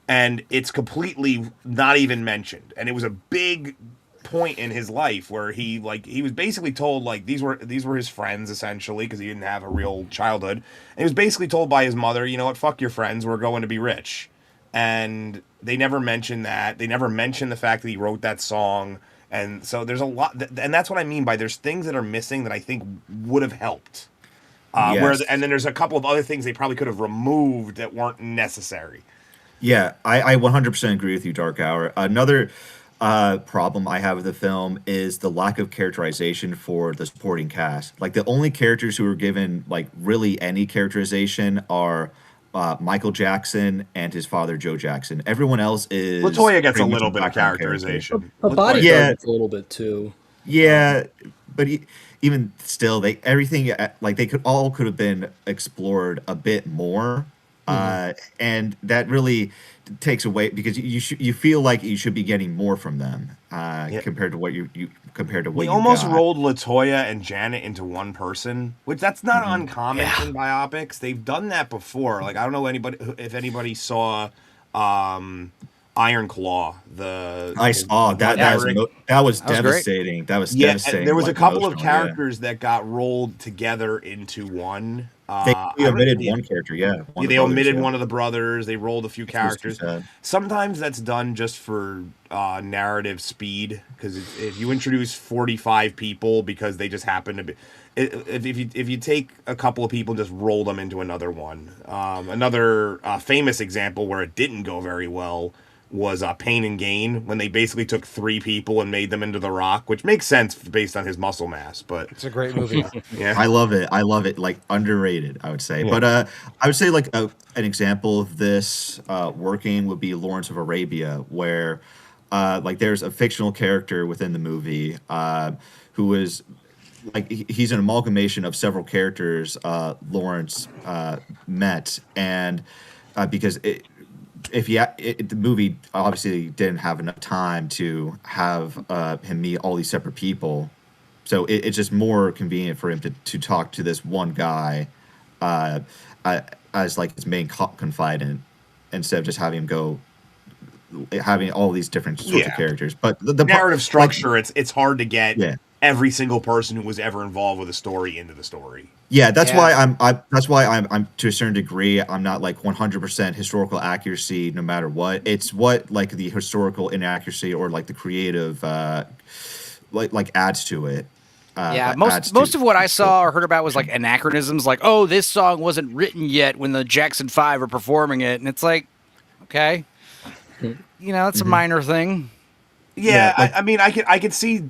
And it's completely not even mentioned. And it was a big point in his life where he was basically told, like, these were his friends, essentially, because he didn't have a real childhood. And he was basically told by his mother, you know what, fuck your friends, we're going to be rich. And they never mentioned that. They never mentioned the fact that he wrote that song. And so there's a lot, and that's what I mean by there's things that are missing that I think would have helped. And then there's a couple of other things they probably could have removed that weren't necessary. Yeah, I 100% agree with you, Dark Hour. Another problem I have with the film is the lack of characterization for the supporting cast. Like, the only characters who are given, like, really any characterization are Michael Jackson and his father, Joe Jackson. Everyone else is... Latoya gets a little bit of characterization. A body gets a little bit, too. Yeah, but even still, everything, like, they could have been explored a bit more. And that really takes away, because you feel like you should be getting more from them compared to what you almost rolled Latoya and Janet into one person, which that's not uncommon in biopics. They've done that before. Like, I don't know if anybody saw Iron Claw. I saw that. That was devastating. That was devastating. There was a couple of characters that got rolled together into one. They omitted one character, they omitted one of the brothers. They rolled a few characters. Sometimes that's done just for narrative speed, because if you introduce 45 people because they just happen to be, if you take a couple of people and just roll them into another one. Another famous example where it didn't go very well was Pain and Gain, when they basically took 3 people and made them into The Rock, which makes sense based on his muscle mass. But it's a great movie. I love it. Like, underrated, I would say. But I would say, like, an example of this working would be Lawrence of Arabia, where like, there's a fictional character within the movie who is, like, he's an amalgamation of several characters Lawrence met, and because the movie obviously didn't have enough time to have him meet all these separate people, so it's just more convenient for him to talk to this one guy as, like, his main confidant, instead of just having him having all these different sorts of characters. But the narrative structure, like, it's hard to get every single person who was ever involved with a story into the story. Yeah, that's why I'm to a certain degree, I'm not, like, 100% historical accuracy no matter what. It's what, like, the historical inaccuracy or, like, the creative like adds to it. Most of what I saw or heard about was, like, anachronisms, like, oh, this song wasn't written yet when the Jackson 5 are performing it, and it's like, okay, it's a minor thing. Yeah, like, I mean, I could see,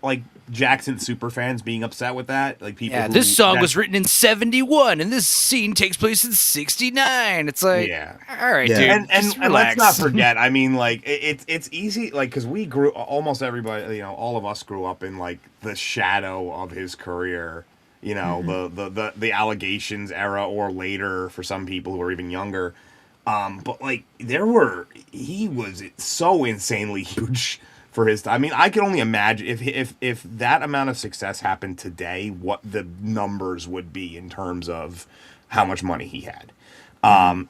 like, Jackson superfans being upset with that. Like, people. Yeah, this song was written in 71, and this scene takes place in 69. It's like, all right, dude, and let's not forget. I mean, like, it's easy, like, because we almost everybody, all of us grew up in, like, the shadow of his career, you know, the allegations era or later for some people who are even younger. But like he was so insanely huge for his time. I mean, I can only imagine if that amount of success happened today, what the numbers would be in terms of how much money he had.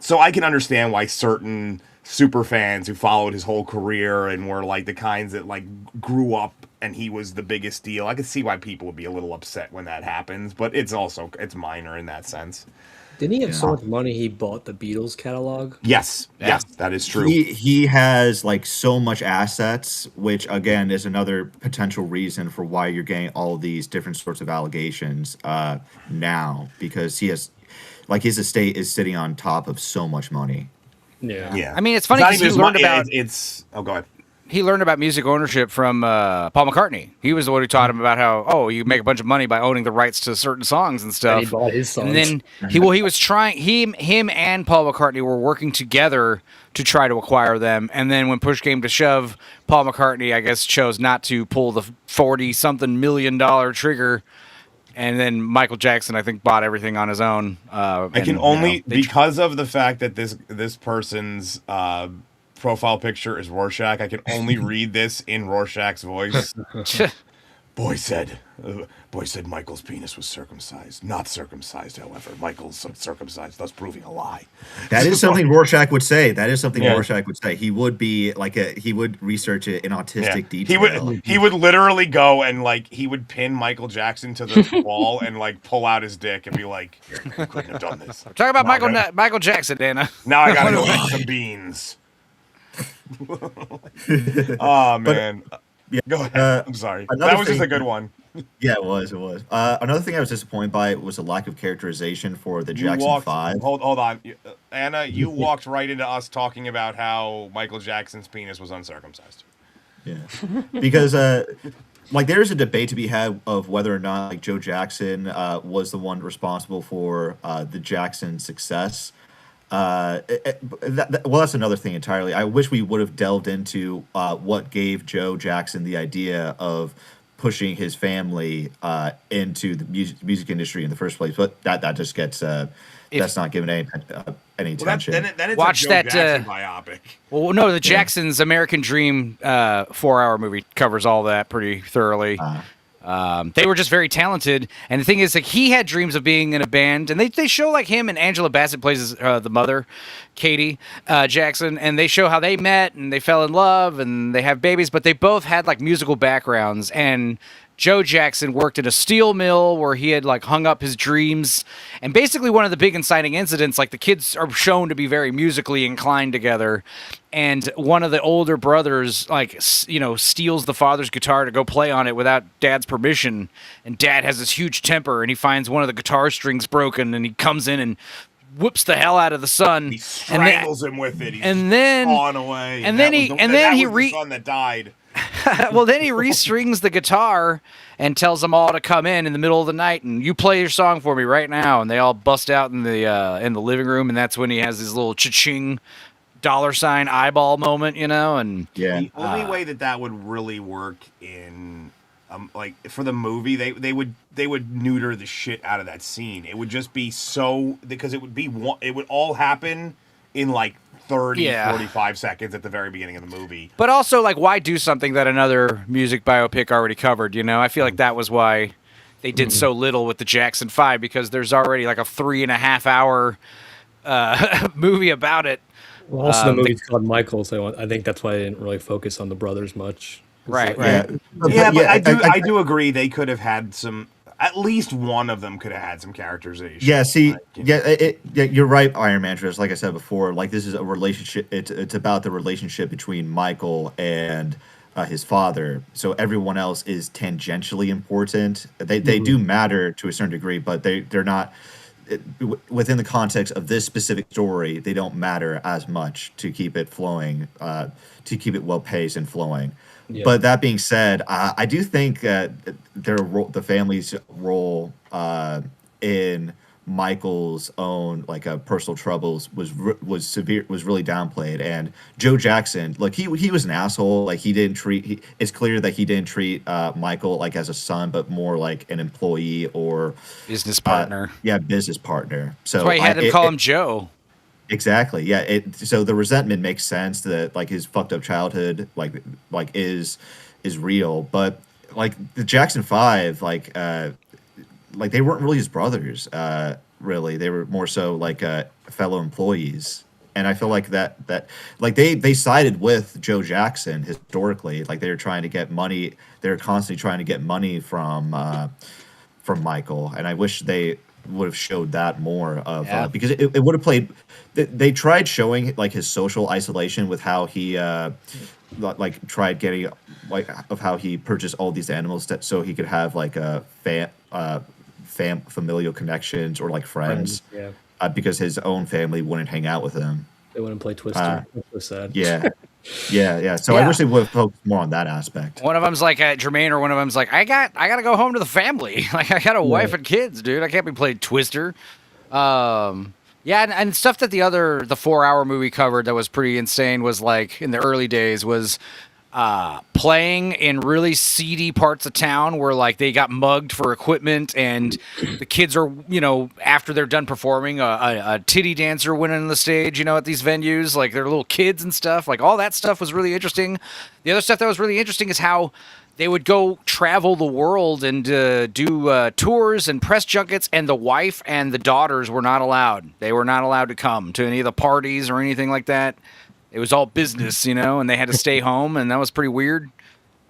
So I can understand why certain super fans who followed his whole career and were like the kinds that like grew up and he was the biggest deal. I can see why people would be a little upset when that happens, but it's minor in that sense. Didn't he have so much money he bought the Beatles catalog? Yes, yes, that is true. He has like so much assets, which again is another potential reason for why you're getting all of these different sorts of allegations now, because he has like his estate is sitting on top of so much money. Yeah. I mean, it's funny because he learned about Oh, go ahead. He learned about music ownership from Paul McCartney. He was the one who taught him about how you make a bunch of money by owning the rights to certain songs and stuff. And he bought his songs. And then he was trying. Him and Paul McCartney were working together to try to acquire them. And then when push came to shove, Paul McCartney, I guess, chose not to pull the $40-something million trigger. And then Michael Jackson, I think, bought everything on his own. I can only because of the fact that this person's profile picture is Rorschach. I can only read this in Rorschach's voice. Boy said Michael's penis was circumcised. Not circumcised, however. Michael's circumcised, thus proving a lie. That is something Rorschach would say. Rorschach would say. He would be like he would reursearch it in autistic detail. He would literally go and like he would pin Michael Jackson to the wall and like pull out his dick and be like, "You couldn't have done this." Talk about Michael Jackson, Dana. Now I gotta go eat some beans. Oh man. Yeah, go ahead. I'm sorry. That was just a good one. Yeah, it was. Another thing I was disappointed by was the lack of characterization for the Jackson 5. Hold on. Anna, you walked right into us talking about how Michael Jackson's penis was uncircumcised. Yeah. Because like there's a debate to be had of whether or not like Joe Jackson was the one responsible for the Jackson success. Well, that's another thing entirely. I wish we would have delved into what gave Joe Jackson the idea of pushing his family into the music industry in the first place. But that just gets that's not given any attention. Then it's Watch a Joe that Jackson biopic. Well, no, the Jackson's American Dream 4-hour movie covers all that pretty thoroughly. They were just very talented, and the thing is, like, he had dreams of being in a band, and they show like him and Angela Bassett plays the mother, Katie Jackson, and they show how they met and they fell in love and they have babies, but they both had like musical backgrounds. And Joe Jackson worked at a steel mill where he had like hung up his dreams, and basically one of the big inciting incidents, like the kids are shown to be very musically inclined together, and one of the older brothers like steals the father's guitar to go play on it without dad's permission, and dad has this huge temper and he finds one of the guitar strings broken and he comes in and whoops the hell out of the son. He strangles him with it. He's and then pawing away. And then he the son that died. Well, then he restrings the guitar and tells them all to come in the middle of the night and you play your song for me right now. And they all bust out in the living room, and that's when he has his little cha-ching $ eyeball moment, and the only way that would really work in like for the movie, they would neuter the shit out of that scene. It would just be because it would all happen in like 45 seconds at the very beginning of the movie. But also, like, why do something that another music biopic already covered, I feel like that was why they did so little with the Jackson 5, because there's already like a 3.5-hour movie about it. Well, also the movie's called Michael, so I think that's why I didn't really focus on the brothers much. Right. But I do agree they could have had some. At least one of them could have had some characterization. Yeah, see, you're right, Iron Man. Like I said before, like this is a relationship. It's about the relationship between Michael and his father. So everyone else is tangentially important. They do matter to a certain degree, but they're not within the context of this specific story. They don't matter as much to keep it flowing, to keep it well paced and flowing. Yeah. But that being said, I do think that the family's role in Michael's own like personal troubles was really downplayed. And Joe Jackson, like he was an asshole. Like it's clear that he didn't treat Michael like as a son, but more like an employee or business partner. Business partner. So that's why he had to call him Joe. Exactly. Yeah. So the resentment makes sense that like his fucked up childhood like is real, but like the Jackson 5 like they weren't really his brothers. Really, they were more so like fellow employees. And I feel like that like they sided with Joe Jackson historically. Like they were trying to get money. They were constantly trying to get money from Michael. And I wish they would have showed that more of because it would have played. They tried showing like his social isolation with how he like tried getting like of how he purchased all these animals so he could have like a familial connections or like friends. Because his own family wouldn't hang out with him. They wouldn't play Twister. That's so sad. Yeah. So I wish they would have focused more on that aspect. One of them's like Jermaine, or one of them's like, I gotta go home to the family. Like I got a wife and kids, dude. I can't be playing Twister. And stuff that the 4-hour movie covered that was pretty insane was like in the early days was playing in really seedy parts of town where like they got mugged for equipment, and the kids are, after they're done performing, a titty dancer went on the stage, at these venues, like they're little kids and stuff. Like all that stuff was really interesting. The other stuff that was really interesting is how they would go travel the world and do tours and press junkets, and the wife and the daughters were not allowed. They were not allowed to come to any of the parties or anything like that. It was all business, and they had to stay home, and that was pretty weird.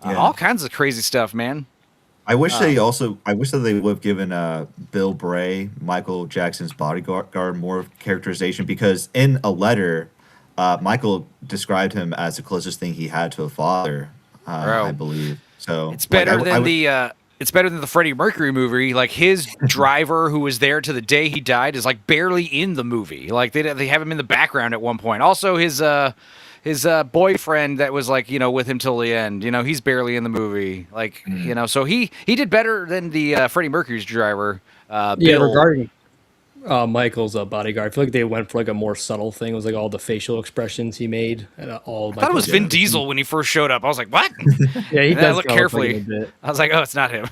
All kinds of crazy stuff, man. I wish that they would have given Bill Bray, Michael Jackson's bodyguard, more characterization, because in a letter, Michael described him as the closest thing he had to a father, I believe. So it's better than the Freddie Mercury movie. Like his driver, who was there to the day he died, is like barely in the movie. Like they have him in the background at one point. Also, his boyfriend that was like with him till the end. He's barely in the movie. Like so he did better than the Freddie Mercury's driver. Bill. Regarding Michael's bodyguard, I feel like they went for like a more subtle thing. It was like all the facial expressions he made. And I thought it was Vin Diesel when he first showed up. I was like, what? Yeah, he does. I looked carefully. I was like, oh, it's not him.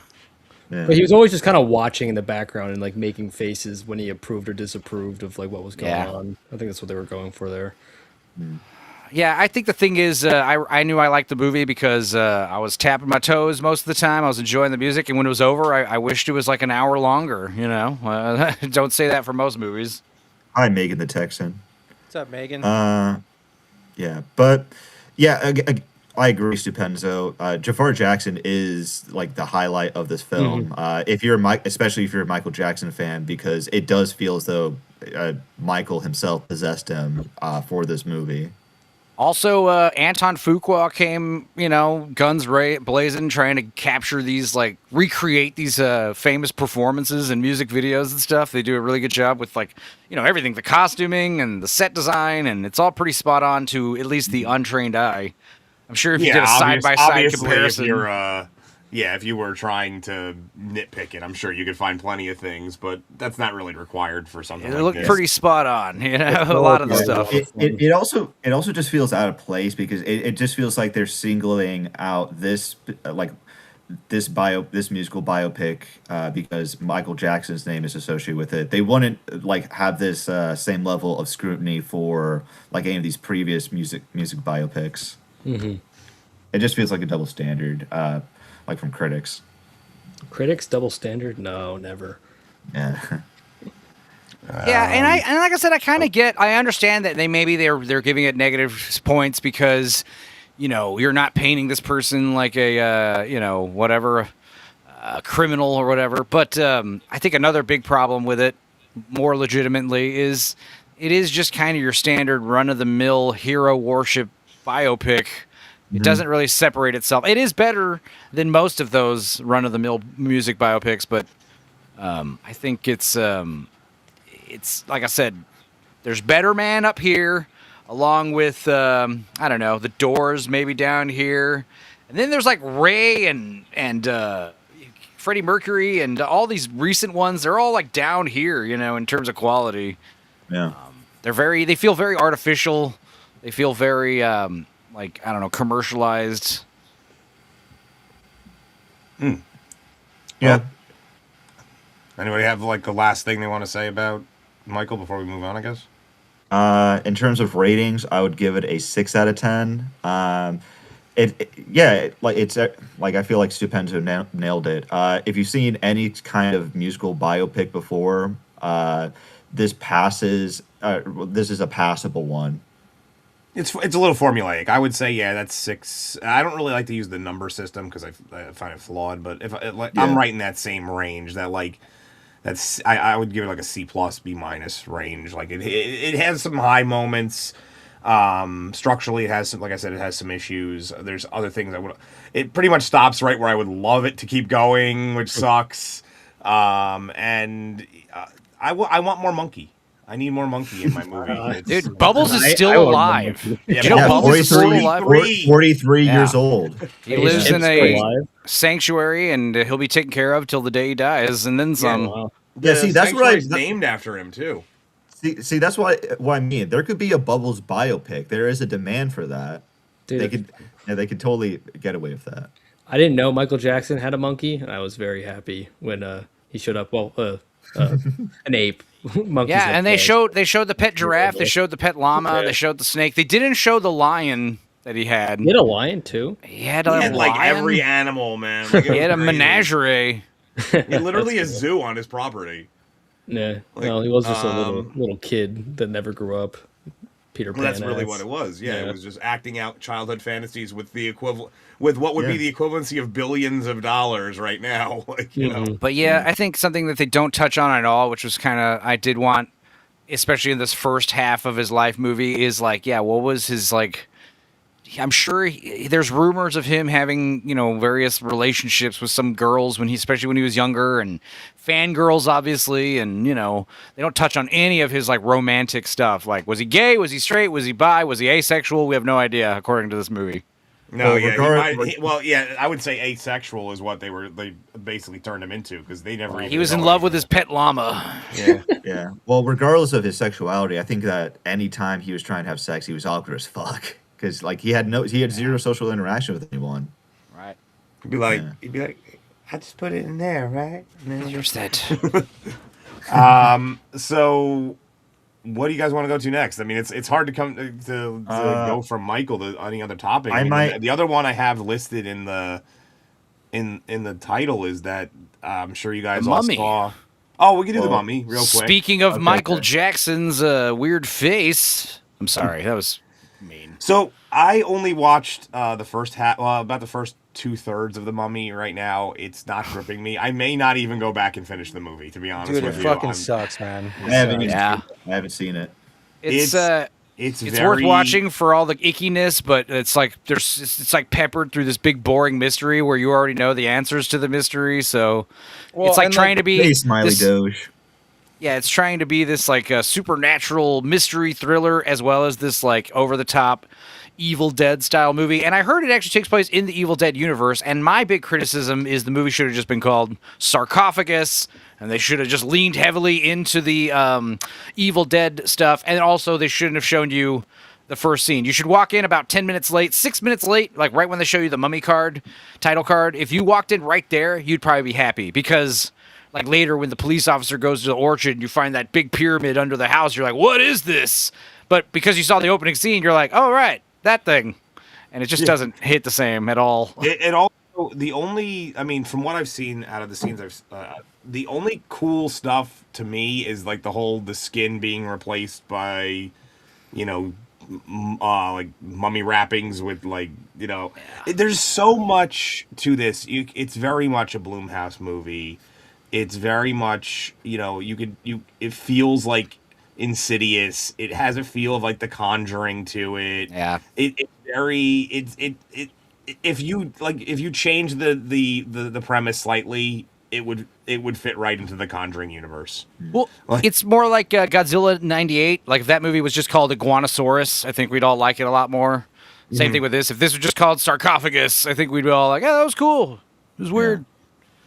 Yeah. But he was always just kind of watching in the background and like making faces when he approved or disapproved of like what was going on. I think that's what they were going for there. Yeah, I think the thing is, I knew I liked the movie because I was tapping my toes most of the time. I was enjoying the music, and when it was over, I wished it was like an hour longer. Don't say that for most movies. Hi, Megan the Texan. What's up, Megan? I agree, Stupenzo. Jafar Jackson is like the highlight of this film. Especially if you're a Michael Jackson fan, because it does feel as though Michael himself possessed him for this movie. Also, Anton Fuqua came, guns blazing, trying to capture these, like, recreate these famous performances and music videos and stuff. They do a really good job with, like, everything, the costuming and the set design, and it's all pretty spot on to at least the untrained eye. I'm sure if you did a side-by-side comparison. If you were trying to nitpick it, I'm sure you could find plenty of things, but that's not really required for something like this. It looked pretty spot on, a lot of the stuff. It also just feels out of place because it just feels like they're singling out this musical biopic because Michael Jackson's name is associated with it. They wouldn't like have this same level of scrutiny for like any of these previous music biopics. Mm-hmm. It just feels like a double standard. Like from critics. Critics double standard? No, never. Yeah. And like I said, I understand that they're giving it negative points because, you're not painting this person like a criminal or whatever. But I think another big problem with it, more legitimately, is it is just kind of your standard run-of-the-mill hero worship biopic. It doesn't really separate itself. It is better than most of those run-of-the-mill music biopics, but I think it's like I said, there's Better Man up here, along with the Doors maybe down here, and then there's like Ray and Freddie Mercury and all these recent ones, they're all like down here, in terms of quality. Yeah. They feel very artificial. They feel very, commercialized. Yeah. Well, Anybody have like the last thing they want to say about Michael before we move on, I guess? in terms of ratings, I would give it a 6 out of 10. I feel like Stupendo nailed it. If you've seen any kind of musical biopic before, this passes. This is a passable one. It's a little formulaic. I would say, that's 6. I don't really like to use the number system because I find it flawed. But I'm right in that same range. I would give it like a C+, B- range. Like it has some high moments. Structurally, it has some, like I said, it has some issues. There's other things it pretty much stops right where I would love it to keep going, which sucks. I want more monkey. I need more monkey in my movie. Dude, Bubbles is still alive. Yeah, Bubbles is still alive? 43 years old. He lives in a alive. sanctuary, and he'll be taken care of till the day he dies, and then some. Wow. See, that's what Sanctuary's named after him too. See, that's what I mean. There could be a Bubbles biopic. There is a demand for that. Dude, They could totally get away with that. I didn't know Michael Jackson had a monkey, and I was very happy when he showed up. Well, an ape. Monkeys Yeah, and they tails. showed the pet giraffe, they showed the pet llama, they showed the snake. They didn't show the lion that he had. He had a lion too. He had He a had like lion. every animal, man. Like, He had a crazy. menagerie. He literally a zoo on his property. Yeah, Like, no, he was just a little kid that never grew up. Peter Pan. Well, that's really ass. what it was. Yeah, Yeah. it was just acting out childhood fantasies with what would be Yeah. the equivalency of billions of dollars right now. Like, you know. But yeah, I think something that they don't touch on at all, which was kind of, I did want, especially in this first half of his life movie, is like, what was his, like, I'm sure there's rumors of him having, various relationships with some girls especially when he was younger, and fangirls, obviously, and, they don't touch on any of his, like, romantic stuff. Like, was he gay? Was he straight? Was he bi? Was he asexual? We have no idea, according to this movie. No, Well, I would say asexual is what they basically turned him into because they never. He was in love with his pet llama. Yeah. Yeah. Well, regardless of his sexuality, I think that any time he was trying to have sex, he was awkward as fuck. Because like he had zero social interaction with anyone. Right. He'd be like, I just put it in there, right? Here's that. So, what do you guys want to go to next? I mean, it's hard to go from Michael to any other topic. The other one I have listed in the title is that I'm sure you guys all Mummy. saw. Oh, we can do the Mummy real quick. Speaking of Okay, Michael okay. Jackson's weird face, I'm sorry, that was mean. So I only watched the first half, about the first 2/3 of the Mummy. Right now, it's not gripping me. I may not even go back and finish the movie. To be honest Dude, it with you, fucking sucks, man. I haven't It even sucks. I haven't seen it. It's it's worth very- watching for all the ickiness, but it's like it's like peppered through this big boring mystery where you already know the answers to the mystery. So Well, it's like and, trying to be Hey, Smiley this- Doge. Yeah, it's trying to be this like a supernatural mystery thriller as well as this like over the top Evil Dead style movie. And I heard it actually takes place in the Evil Dead universe. And my big criticism is the movie should have just been called Sarcophagus, and they should have just leaned heavily into the Evil Dead stuff. And also they shouldn't have shown you the first scene. You should walk in about 10 minutes late, 6 minutes late, like right when they show you the Mummy card, title card. If you walked in right there, you'd probably be happy because like later when the police officer goes to the orchard and you find that big pyramid under the house, you're like, what is this? But because you saw the opening scene, you're like, oh, right, that thing. And it just doesn't hit the same at all. It also, from what I've seen out of the scenes, the only cool stuff to me is like the skin being replaced by, like mummy wrappings with there's so much to this. It's very much a Blumhouse movie. It's very much, it feels like Insidious. It has a feel of like The Conjuring to it. Yeah. If you change the premise slightly, it would fit right into the Conjuring universe. Well, it's more like Godzilla 98. Like if that movie was just called Iguanosaurus, I think we'd all like it a lot more. Same thing with this. If this was just called Sarcophagus, I think we'd be all like, oh, that was cool. It was weird.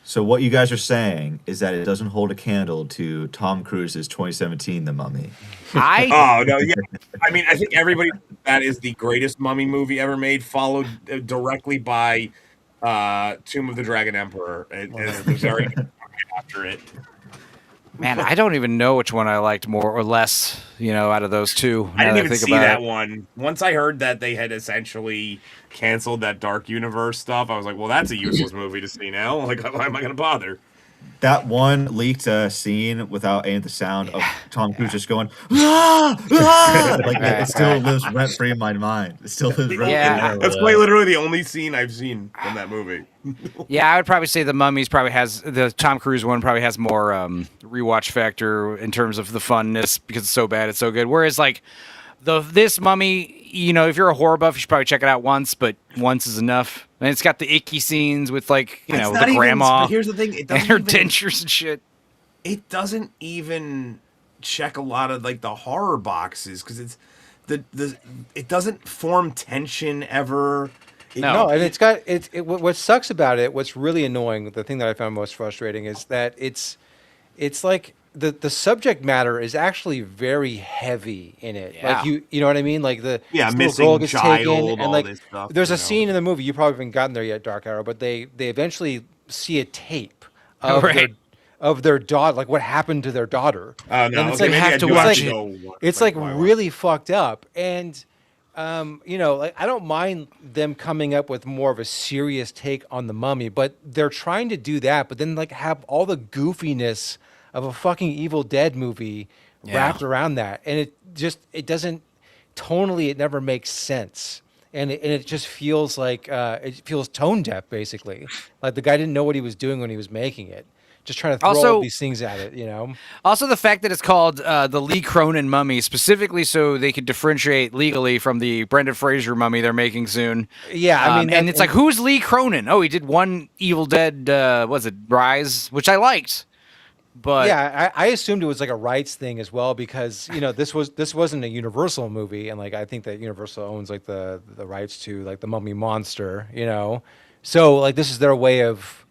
So what you guys are saying is that it doesn't hold a candle to Tom Cruise's 2017 The Mummy. Oh no, yeah. I mean, I think everybody that is the greatest mummy movie ever made, followed directly by Tomb of the Dragon Emperor as the very after it. Man, I don't even know which one I liked more or less, out of those two. I didn't even see that one. Once I heard that they had essentially canceled that Dark Universe stuff, I was like, well, that's a useless movie to see now. Like, why am I going to bother? That one leaked scene without any of the sound of Tom Cruise just going, ah, ah! Like, it still lives rent-free in my mind. It still lives rent-free. Yeah. That's quite literally the only scene I've seen from that movie. Yeah, I would probably say the Mummies the Tom Cruise one probably has more rewatch factor in terms of the funness because it's so bad, it's so good. Whereas like this Mummy, if you're a horror buff, you should probably check it out once, but once is enough. And it's got the icky scenes with like, the grandma. But here's the thing, and her dentures and shit. It doesn't even check a lot of like the horror boxes because it's it doesn't form tension ever. No, and it's got what sucks about it, what's really annoying, the thing that I found most frustrating is that it's like the subject matter is actually very heavy in it. Yeah. Like you know what I mean? Like this little missing girl gets child, taken, and all like this stuff, there's a scene in the movie, you probably haven't gotten there yet, Dark Arrow, but they eventually see a tape of their daughter, like what happened to their daughter. No, and it's okay, like have to watch it's like really fucked up. And like I don't mind them coming up with more of a serious take on the Mummy, but they're trying to do that, but then like have all the goofiness of a fucking Evil Dead movie wrapped around that, and it doesn't tonally, it never makes sense, and it just feels like it feels tone deaf basically. Like the guy didn't know what he was doing when he was making it. Just trying to throw all these things at it, Also, the fact that it's called the Lee Cronin Mummy, specifically so they could differentiate legally from the Brendan Fraser Mummy they're making soon. Yeah, I mean, and it's like, who's Lee Cronin? Oh, he did one Evil Dead, was it Rise, which I liked. But yeah, I assumed it was like a rights thing as well because this wasn't a Universal movie, and like I think that Universal owns like the rights to like the Mummy Monster, so like this is their way of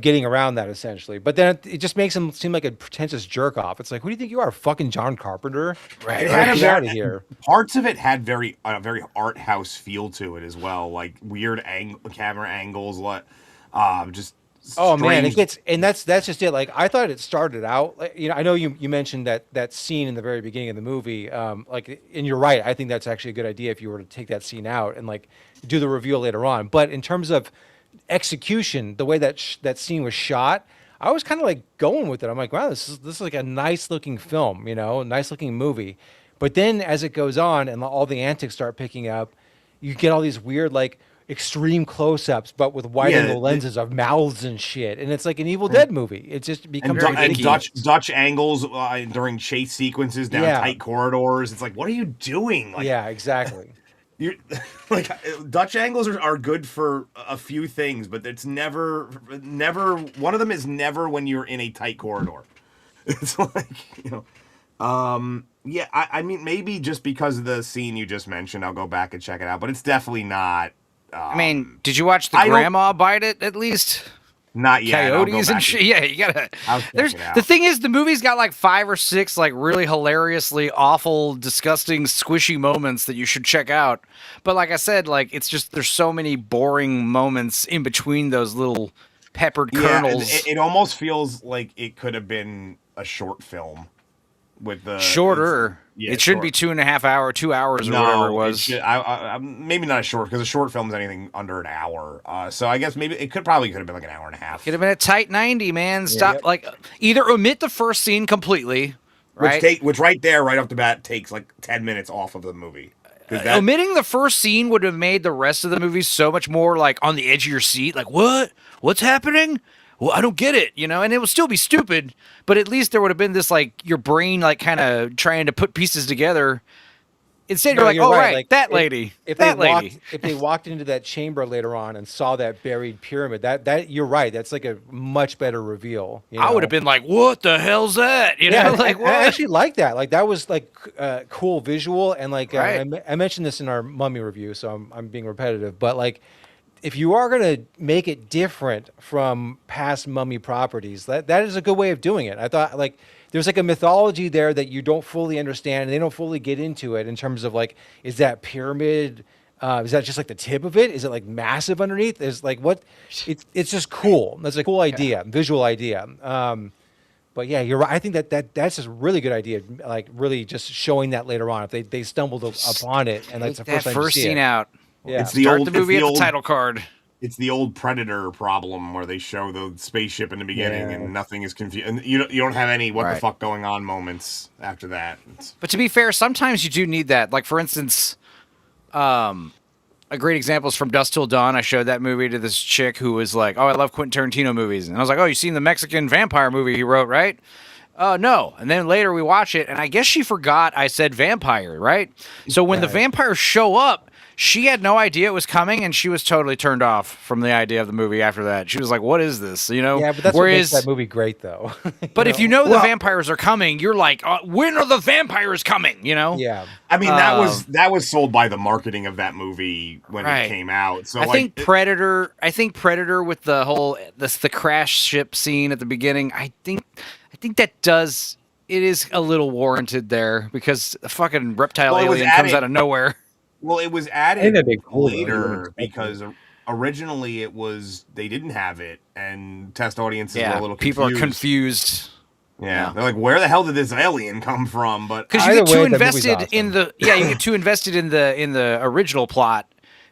getting around that essentially. But then it just makes him seem like a pretentious jerk off. It's like, who do you think you are, fucking John Carpenter? Right. Get out of here. Parts of it had very art house feel to it as well, like weird camera angles, just. Oh strange. man, it gets, and that's just it. Like I thought it started out, like, I know you mentioned that scene in the very beginning of the movie, like, and you're right. I think that's actually a good idea if you were to take that scene out and like do the reveal later on. But in terms of execution, the way that scene was shot, I was kind of like going with it. I'm like, wow, this is like a nice looking film, a nice looking movie. But then as it goes on and all the antics start picking up, you get all these weird like extreme close-ups, but with wide-angle lenses of mouths and shit, and it's like an Evil Dead movie. It just becomes Dutch angles during chase sequences down tight corridors. It's like, what are you doing? Like, yeah, exactly. You like Dutch angles are good for a few things, but it's never one of them is never when you're in a tight corridor. It's like yeah. I mean, maybe just because of the scene you just mentioned, I'll go back and check it out. But it's definitely not. I mean, did you watch the grandma bite it at least? Not yet. Coyotes and shit. Yeah, you gotta. The thing is, the movie's got like 5 or 6 like really hilariously awful, disgusting, squishy moments that you should check out. But like I said, like it's just there's so many boring moments in between those little peppered kernels. It almost feels like it could have been a short film with the shorter. Yeah, it shouldn't be 2.5 hours, 2 hours, or whatever it was. Maybe not a short, because a short film is anything under an hour. So I guess maybe it probably could have been like an hour and a half. Could have been a tight 90, man. Stop, like either omit the first scene completely, right? Which right there, right off the bat, takes like 10 minutes off of the movie. Omitting the first scene would have made the rest of the movie so much more like on the edge of your seat. Like, what's happening? Well, I don't get it, and it would still be stupid, but at least there would have been this, like, your brain, like, kind of trying to put pieces together. Instead, you're like, oh, right, like, that lady, if they walked into that chamber later on and saw that buried pyramid, that you're right, that's like a much better reveal. I would have been like, what the hell's that? Like, I actually like that. Like, that was, like, cool visual, and, like, I mentioned this in our Mummy review, so I'm being repetitive, but, like, if you are going to make it different from past Mummy properties, that is a good way of doing it. I thought like there's like a mythology there that you don't fully understand, and they don't fully get into it in terms of like, is that pyramid? Is that just like the tip of it? Is it like massive underneath? Is like what? It's just cool. That's a cool idea, visual idea. But yeah, you're right. I think that's just a really good idea. Like really just showing that later on if they stumbled upon it and that's the Take first that time you first see scene it. out. Yeah. It's the Start old the movie it's at the the old, title card. It's the old Predator problem where they show the spaceship in the beginning Yeah. and nothing is confused, and you don't have any what the Right. fuck going on moments after that. But to be fair, sometimes you do need that. Like for instance, a great example is from Dusk Till Dawn. I showed that movie to this chick who was like, "Oh, I love Quentin Tarantino movies," and I was like, "Oh, you seen the Mexican vampire movie he wrote, right?" Oh, no. And then later we watch it, and I guess she forgot I said vampire, right? So when the vampires show up, she had no idea it was coming, and she was totally turned off from the idea of the movie after that. She was like, what is this? You know? Yeah, but that's what makes that movie great, though. But if you know the vampires are coming, you're like, when are the vampires coming? You know? Yeah. I mean, that was sold by the marketing of that movie when Right. it came out. So I like, think Predator with the whole the crash ship scene at the beginning, I think that it is a little warranted there because a fucking reptile Well, it was alien comes added- out of nowhere. Well, it was think added that'd be cool, though. You later wouldn't expect because originally they didn't have it, and test audiences were Yeah, a little people confused. are confused. Yeah, they're like, where the hell did this alien come from? But Because you Either get too way, that movie's invested in awesome. you get too invested in the original plot,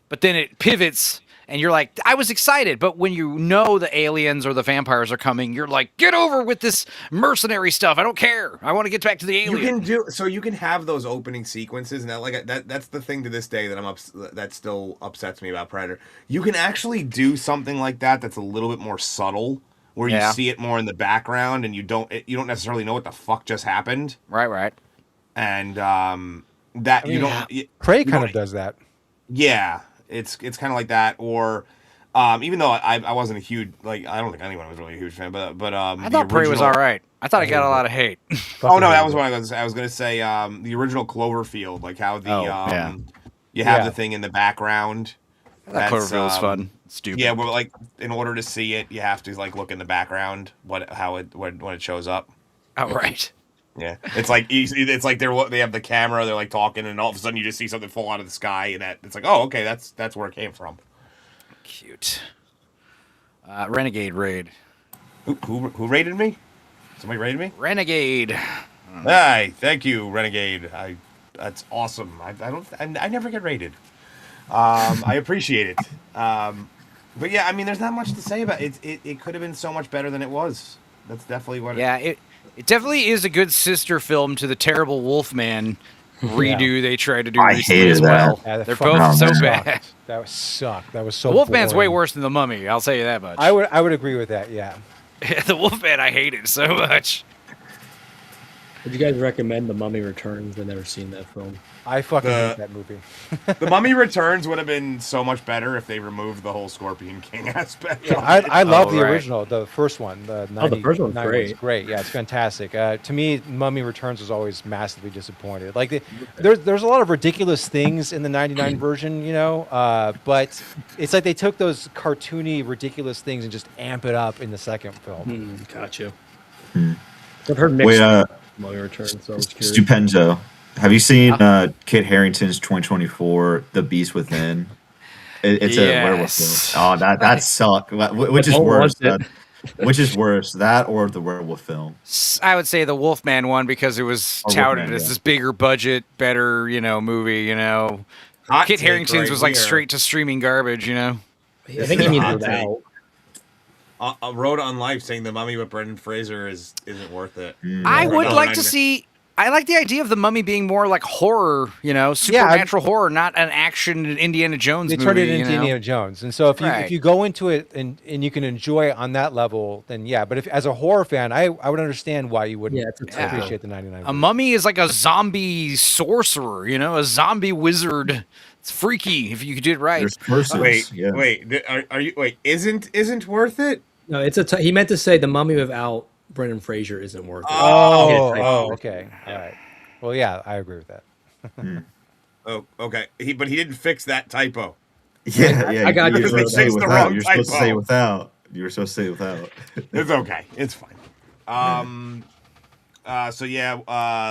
but then it pivots and you're like, I was excited, but when you know the aliens or the vampires are coming, you're like, get over with this mercenary stuff. I don't care. I want to get back to the alien. you can have those opening sequences, and that's the thing to this day that still upsets me about Predator. You can actually do something like that that's a little bit more subtle, where you see it more in the background, and you don't necessarily know what the fuck just happened. Right. And Prey kind of does that. Yeah, it's kind of like that, or even though I wasn't a huge I don't think anyone was really a huge fan, but I thought Prey was all right. I thought it got a lot of hate. Oh no, that was what I was going to say. The original Cloverfield, like how you have the thing in the background. That Cloverfield was fun. Stupid. Yeah, well, like in order to see it, you have to like look in the background when it shows up. Oh right. Yeah, it's like they have the camera, they're like talking, and all of a sudden you just see something fall out of the sky, and it's like, oh, okay, that's where it came from. Cute. Renegade raid. Who raided me? Somebody raided me? Renegade. Hi, thank you, Renegade. That's awesome. I never get raided. I appreciate it. But yeah, I mean, there's not much to say about it. It could have been so much better than it was. That's definitely what. Yeah, it definitely is a good sister film to the terrible Wolfman redo they tried to do I recently hated as well. that. Yeah, They're fucking both so sucked. bad. That was sucked. That was so. The Wolfman's way boring. worse than the Mummy. I'll tell you that much. I would agree with that. Yeah. The Wolfman I hated so much. Would you guys recommend The Mummy Returns? I've never seen that film. I fucking hate that movie. The Mummy Returns would have been so much better if they removed the whole Scorpion King aspect. Yeah, of it. I love the right. original, the first one. The first one's 99 great. Great, yeah, it's fantastic. To me, Mummy Returns was always massively disappointed. Like, there's a lot of ridiculous things in the '99 version, you know, but it's like they took those cartoony, ridiculous things and just amp it up in the second film. Gotcha. I've heard mixed Wait, Mummy Returns, so I was curious. Stupenzo. Have you seen Kit Harington's 2024 The Beast Within? It's a werewolf film. Oh, that sucked. Which is worse? Which is worse, that or the werewolf film? I would say the Wolfman one because it was touted Wolfman, as yeah. this bigger budget, better, movie, Hot Kit take Harington's right was like here. straight to streaming garbage, I think he needs hot it take. out. A Road on Life saying the Mummy with Brendan Fraser isn't worth it. I Or would no, like I to mean- see. I like the idea of the Mummy being more like horror, supernatural horror, not an action Indiana Jones They movie. turned it into Indiana Jones, and so if Right. you go into it and you can enjoy it on that level, then yeah. But if as a horror fan, I would understand why you wouldn't it's a typo. appreciate the '99. A mummy is like a zombie sorcerer, a zombie wizard. It's freaky if you could do it right. There's curses. Wait, yeah. are you isn't worth it? No, he meant to say The Mummy without Brendan Fraser isn't worth it. Oh, okay, all right. Well, yeah, I agree with that. Oh, okay. But he didn't fix that typo. Yeah, I got you're you, supposed to say It's the without. wrong You're supposed to say typo. without. You were supposed to say without. It's okay. It's fine. So yeah,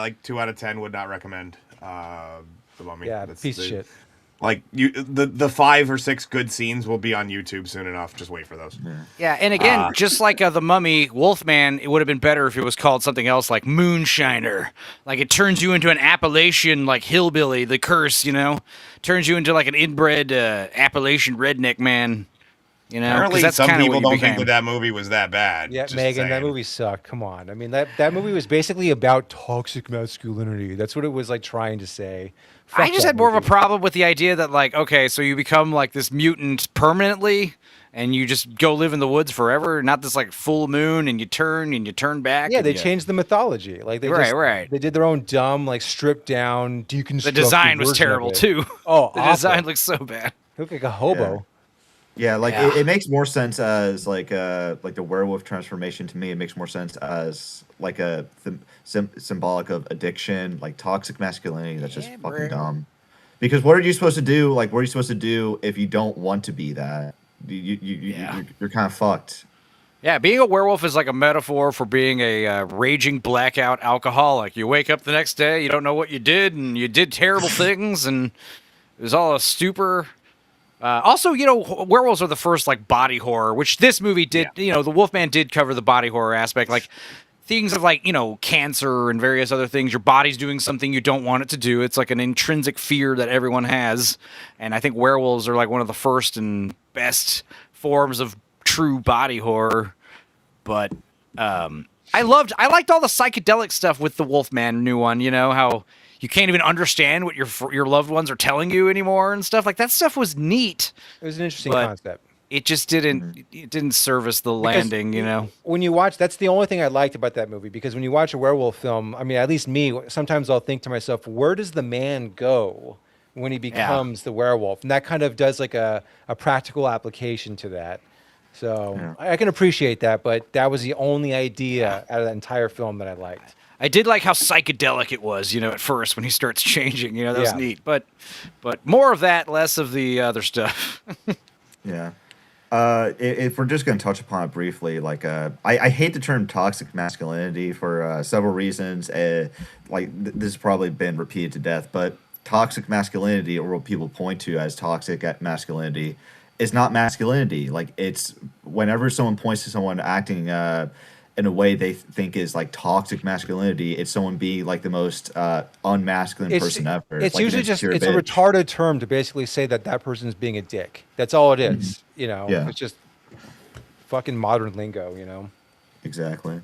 like 2 out of 10 would not recommend the Mummy. Yeah, piece of shit. Like the 5 or 6 good scenes will be on YouTube soon enough. Just wait for those. Yeah, and again, just like the Mummy, Wolfman, it would have been better if it was called something else like Moonshiner. Like it turns you into an Appalachian like hillbilly, the curse, turns you into like an inbred Appalachian redneck man. Apparently, that's some kind of people what you don't think became. that movie was that bad. Yeah, Just Megan, that saying. movie sucked. Come on. I mean, that movie was basically about toxic masculinity. That's what it was like trying to say. I Fuck just that had more of a movie. problem with the idea that, like, okay, so you become like this mutant permanently, and you just go live in the woods forever, not this like full moon, and you turn back. Yeah, and they you- changed the mythology. Like they Right. they did their own dumb, like stripped down, deconstructed. The design was version of terrible it. too. Oh, the awful. design looks so bad. He looked like a hobo. Yeah, like Yeah. it makes more sense as like the werewolf transformation to me. It makes more sense as like a symbolic of addiction, like toxic masculinity. That's just fucking bro. dumb. Because what are you supposed to do? Like, what are you supposed to do if you don't want to be that? You're kind of fucked. Yeah, being a werewolf is like a metaphor for being a raging blackout alcoholic. You wake up the next day, you don't know what you did, and you did terrible things, and it was all a stupor. Also, werewolves are the first like body horror, which this movie did. The Wolfman did cover the body horror aspect, like things of like cancer and various other things. Your body's doing something you don't want it to do. It's like an intrinsic fear that everyone has, and I think werewolves are like one of the first and best forms of true body horror. But I liked all the psychedelic stuff with the Wolfman new one. How you can't even understand what your loved ones are telling you anymore and stuff like that. Stuff was neat. It was an interesting But concept. It just didn't service the landing. When you watch, that's the only thing I liked about that movie, because when you watch a werewolf film, I mean, at least me, sometimes I'll think to myself, where does the man go when he becomes the werewolf? And that kind of does like a practical application to that. So I can appreciate that, but that was the only idea out of that entire film that I liked. I did like how psychedelic it was, at first when he starts changing. That was neat. But more of that, less of the other stuff. Yeah. If we're just going to touch upon it briefly, like I hate the term toxic masculinity for several reasons. This has probably been repeated to death, but toxic masculinity, or what people point to as toxic masculinity, is not masculinity. Like, it's whenever someone points to someone acting in a way they think is like toxic masculinity, it's someone being like the most unmasculine person ever. It's like usually just insecure a bitch. retarded term to basically say that person's being a dick. That's all it is. Yeah. It's just fucking modern lingo. Exactly.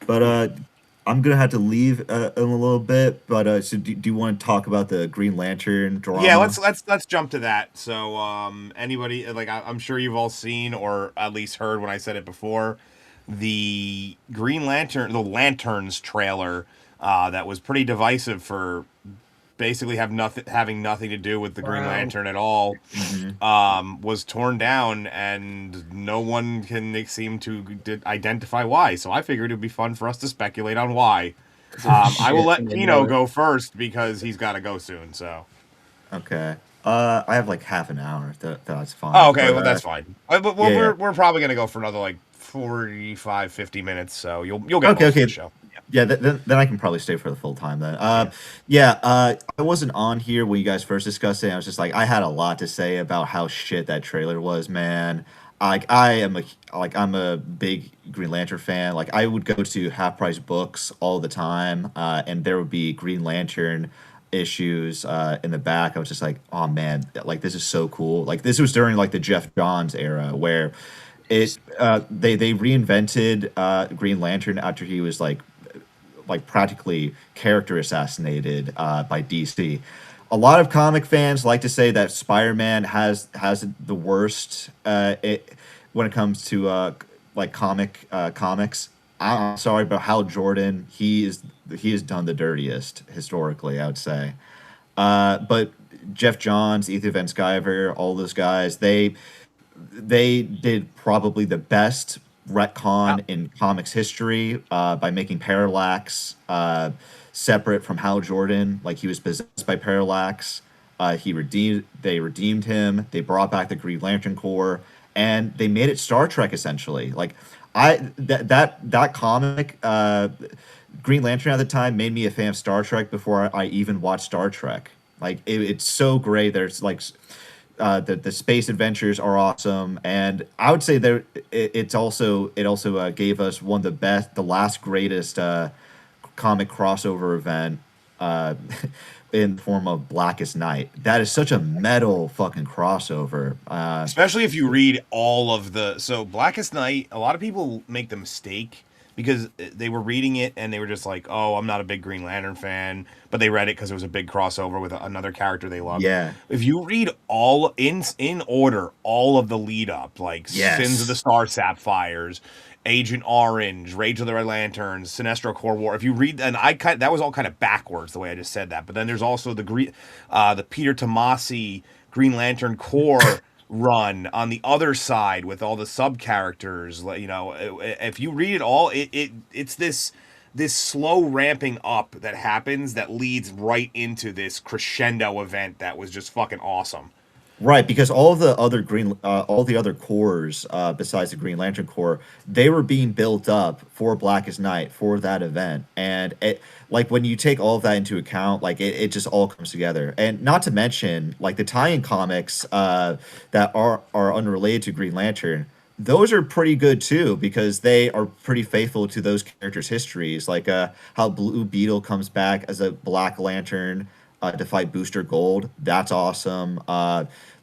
But I'm gonna have to leave in a little bit. But so do you want to talk about the Green Lantern drama? Yeah, let's jump to that. So anybody, like, I'm sure you've all seen or at least heard when I said it before, the Lanterns trailer that was pretty divisive for basically having nothing to do with the Green Lantern at all, was torn down, and no one can seem to identify why. So I figured it'd be fun for us to speculate on why. I will let Pino go first because he's got to go soon. So Okay. I have like half an hour. That's fine. oh, okay, But, well that's fine. But yeah. we're probably gonna go for another like 45, 50 minutes. So you'll get most of the show. Yeah, then I can probably stay for the full time then. I wasn't on here when you guys first discussed it. I was just like, I had a lot to say about how shit that trailer was, man. I'm a big Green Lantern fan. Like, I would go to half price books all the time, and there would be Green Lantern issues in the back. I was just like, oh man, like this is so cool. Like, this was during like the Jeff Johns era where they reinvented Green Lantern after he was like practically character assassinated by DC. A lot of comic fans like to say that Spider-Man has the worst when it comes to comics. I'm sorry, but Hal Jordan, he has done the dirtiest historically, I would say. But Jeff Johns, Ethan Van Sciver, all those guys, they did probably the best retcon in comics history by making Parallax separate from Hal Jordan, like he was possessed by Parallax. They redeemed him. They brought back the Green Lantern Corps, and they made it Star Trek essentially. Like that comic, Green Lantern at the time made me a fan of Star Trek before I even watched Star Trek. Like it's so great. There's like the space adventures are awesome, and I would say it also gave us one of the last greatest comic crossover event in the form of Blackest Night. That is such a metal fucking crossover. Especially if you read all of so Blackest Night, a lot of people make the mistake because they were reading it and they were just like, oh, I'm not a big Green Lantern fan, but they read it because it was a big crossover with another character they loved. Yeah. If you read all in order, all of the lead up, like Sins of the Star Sapphires, Agent Orange, Rage of the Red Lanterns, Sinestro Corps War. If you read, and that was all kind of backwards the way I just said that. But then there's also the Peter Tomasi Green Lantern Corps run on the other side with all the sub characters. You know, if you read it all, it's this slow ramping up that happens that leads right into this crescendo event that was just fucking awesome. Right, because all the other corps besides the Green Lantern Corps, they were being built up for Blackest Night for that event, and like when you take all of that into account, like it just all comes together. And not to mention, like the tie-in comics that are unrelated to Green Lantern, those are pretty good too because they are pretty faithful to those characters' histories, like how Blue Beetle comes back as a Black Lantern to fight Booster Gold. That's awesome.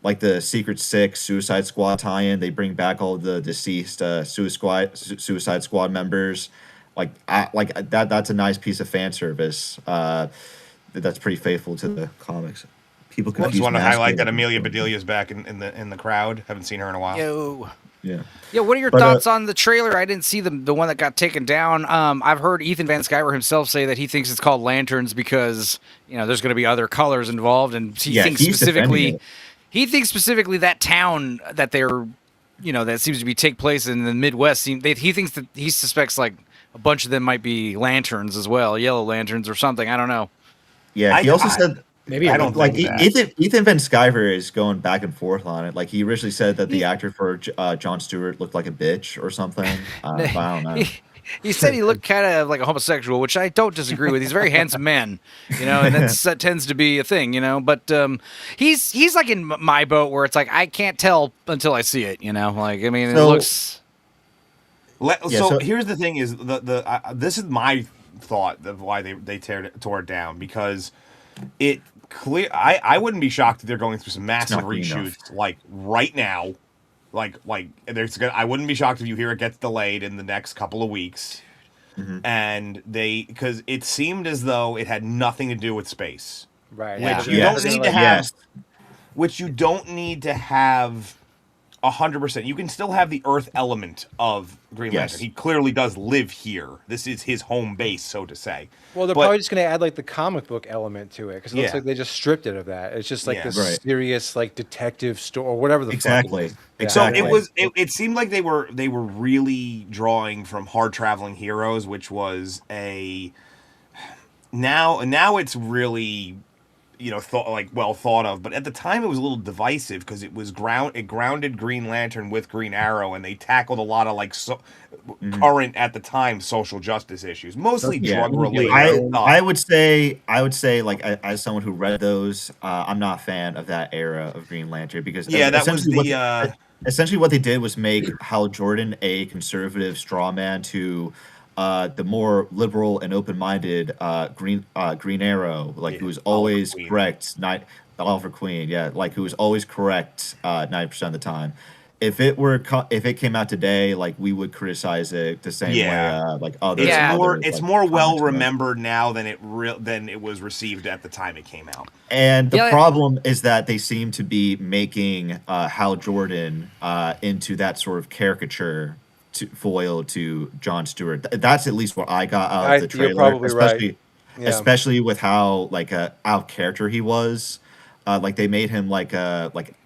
Like the Secret Six Suicide Squad tie-in, they bring back all the deceased Suicide Squad members. That's a nice piece of fan service. That's pretty faithful to the comics. People just want to highlight that Amelia Bedelia's back in the crowd. Haven't seen her in a while. Yo. Yeah. Yeah, what are your thoughts on the trailer? I didn't see the one that got taken down. I've heard Ethan Van Sciver himself say that he thinks it's called Lanterns because, you know, there's going to be other colors involved, and he thinks specifically that town that they're, you know, that seems to be take place in the Midwest. He thinks that he suspects like a bunch of them might be lanterns as well, yellow lanterns or something. I don't know. Yeah, he also said. Maybe I don't like think Ethan Van Sciver is going back and forth on it. Like he originally said that the actor for Jon Stewart looked like a bitch or something. I don't know. He said he looked kind of like a homosexual, which I don't disagree with. He's a very handsome man, you know, and that tends to be a thing, you know. But he's like in my boat where it's like I can't tell until I see it, you know. Like I mean, it looks. So here's the thing: is this is my thought of why they tore it down because it. I wouldn't be shocked if they're going through some massive reshoots like right now. Like I wouldn't be shocked if you hear it gets delayed in the next couple of weeks. Mm-hmm. And because it seemed as though it had nothing to do with space. Right. Which you don't need to have. Which you don't need to have 100%. You can still have the Earth element of Green Lantern. He clearly does live here. This is his home base, so to say. Well, they're probably just going to add like the comic book element to it because it looks like they just stripped it of that. It's just like this serious like detective story or whatever the fuck it is. Exactly. So it seemed like they were really drawing from Hard Traveling Heroes, which was now it's really, you know, well thought of, but at the time it was a little divisive because it was grounded Green Lantern with Green Arrow, and they tackled a lot of current at the time social justice issues, mostly drug related. I would say like as someone who read those, I'm not a fan of that era of Green Lantern because that was essentially what they did was make Hal Jordan a conservative straw man to the more liberal and open-minded Green Arrow, who was always correct. Oliver Queen, who was always correct 90% of the time. If it came out today, like we would criticize it the same way, like others. It's more well remembered now than it was received at the time it came out. And the problem is that they seem to be making Hal Jordan into that sort of caricature foil to Jon Stewart. That's at least what I got out of the trailer, you're probably especially with how out of character he was. Like they made him like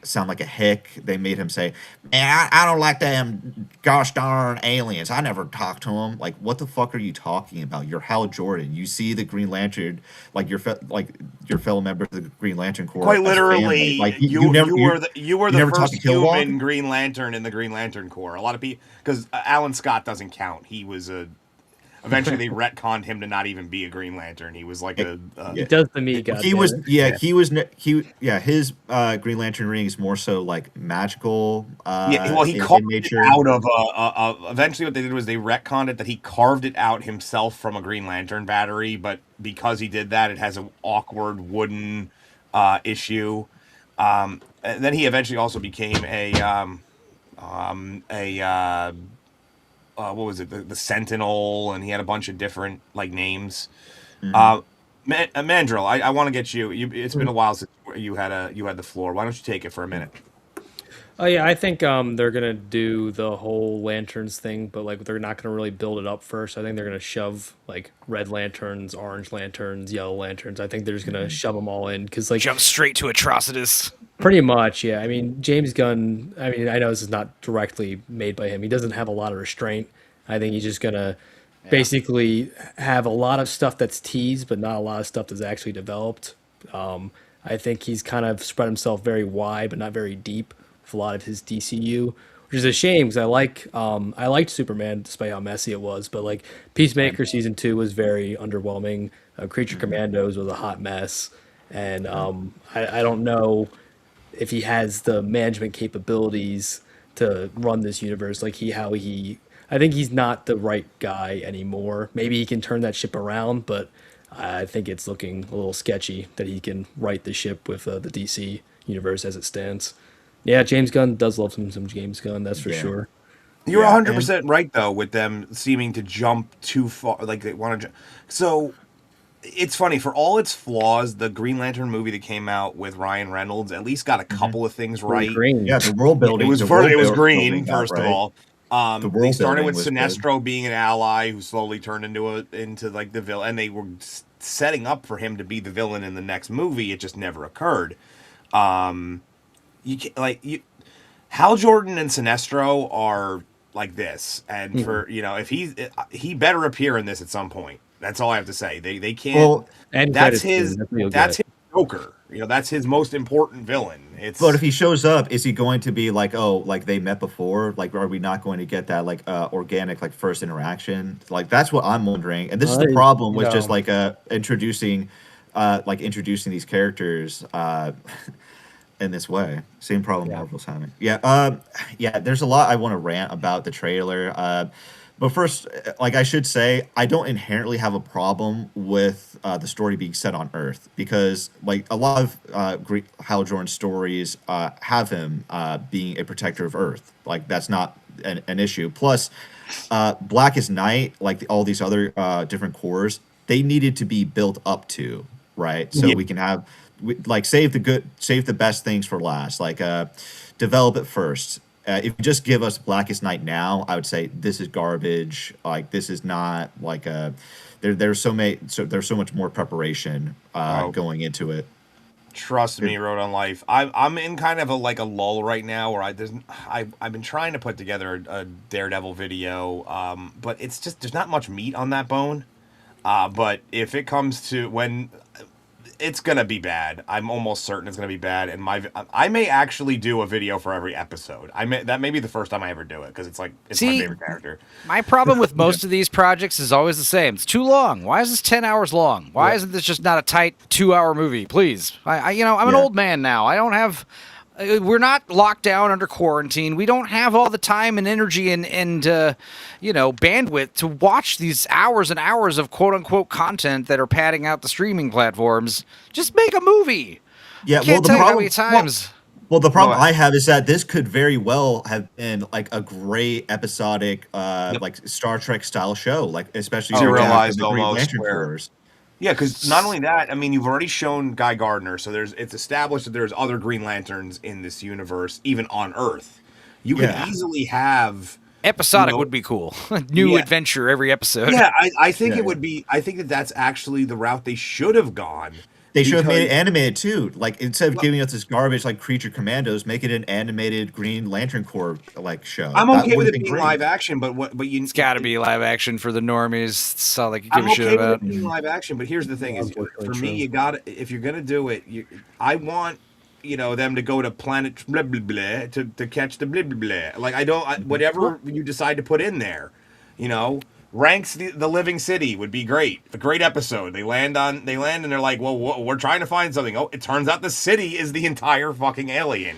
sound like a hick. They made him say, "Man, I don't like them gosh darn aliens. I never talked to them." Like, what the fuck are you talking about? You're Hal Jordan. You see the Green Lantern, like your fellow members of the Green Lantern Corps. Quite as literally, family. Like you were the never talked first to Killua? human Green Lantern in the Green Lantern Corps. A lot of people, because Alan Scott doesn't count. He was a. Eventually, they retconned him to not even be a Green Lantern. He was like a. He does to me, God. He was his Green Lantern ring is more so like magical. Well, he in carved nature. it out of eventually, what they did was they retconned it that he carved it out himself from a Green Lantern battery. But because he did that, it has an awkward wooden issue. And then he eventually also became what was it? The Sentinel, and he had a bunch of different like names. Mandrill, I want to get you. It's been a while since you had the floor. Why don't you take it for a minute? Oh yeah, I think they're gonna do the whole lanterns thing, but like they're not gonna really build it up first. I think they're gonna shove like red lanterns, orange lanterns, yellow lanterns. I think they're just gonna shove them all in because like Jump straight to Atrocitus. pretty much, yeah. I mean, James Gunn. I mean, I know this is not directly made by him. He doesn't have a lot of restraint. I think he's just gonna basically have a lot of stuff that's teased, but not a lot of stuff that's actually developed. I think he's kind of spread himself very wide, but not very deep with a lot of his DCU, which is a shame because I liked Superman despite how messy it was. But like Peacemaker season 2 was very underwhelming. Creature Commandos was a hot mess, and I don't know if he has the management capabilities to run this universe like I think he's not the right guy anymore. Maybe he can turn that ship around, but I think it's looking a little sketchy that he can right the ship with the DC universe as it stands. Yeah, James Gunn does love some James Gunn, that's for sure. You're 100% right though, with them seeming to jump too far. Like they want to. So it's funny, for all its flaws, the Green Lantern movie that came out with Ryan Reynolds at least got a couple of things right. Green. Yeah, the world building. It was green, first of all. They started with was Sinestro being an ally who slowly turned into like the villain, and they were setting up for him to be the villain in the next movie. It just never occurred. Hal Jordan and Sinestro are like this, and for if he better appear in this at some point. That's all I have to say. They can't. Well, and that's his Joker. That's his most important villain. But if he shows up, is he going to be like, oh, like they met before? Like, are we not going to get that like organic like first interaction? Like that's what I'm wondering. And this is the problem with just like introducing these characters in this way. Same problem Marvel's having. Yeah. There's a lot I want to rant about the trailer. But first, like I should say, I don't inherently have a problem with the story being set on Earth because, like, a lot of Hal Jordan stories have him being a protector of Earth. Like, that's not an issue. Plus, Blackest Night, like all these other different cores, they needed to be built up to, right? So we can have, save the best things for last. Like, develop it first. If you just give us Blackest Night now, I would say this is garbage. Like this is not like there's so much more preparation going into it. Trust me, Road on Life. I'm in kind of a lull right now where I've been trying to put together a Daredevil video, but it's just there's not much meat on that bone. But if it comes to when it's gonna be bad, I'm almost certain it's gonna be bad, and I may actually do a video for every episode. That may be the first time I ever do it because it's my favorite character. My problem with most of these projects is always the same. It's too long. Why is this 10 hours long? Why isn't this just not a tight 2-hour movie? Please, I'm an old man now. I don't have. We're not locked down under quarantine. We don't have all the time and energy and bandwidth to watch these hours and hours of quote unquote content that are padding out the streaming platforms. Just make a movie. Yeah, Can't tell you how many times. Well, the problem I have is that this could very well have been like a great episodic, like Star Trek style show, like especially serialized the Green almost. Lantern Corps. Yeah, because not only that, I mean, you've already shown Guy Gardner, so it's established that there's other Green Lanterns in this universe, even on Earth. You could easily have episodic would be cool. New adventure every episode. Yeah, I think it would be. I think that's actually the route they should have gone. They should have made it Because- animated too. Like instead of giving us this garbage like Creature Commandos, make it an animated Green Lantern Corps like show. I'm That okay with would've it been being great. live action, but It's got to be live action for the normies. It's all they can give I'm a shit okay with about. it being live action, but here's the thing: is Unfortunately for true. me, you got to if you're gonna do it, I want them to go to planet blah blah blah to catch the blah blah blah. Like whatever you decide to put in there, ranks the living city would be great. A great episode. They land and they're like, well, we're trying to find something. Oh, it turns out the city is the entire fucking alien.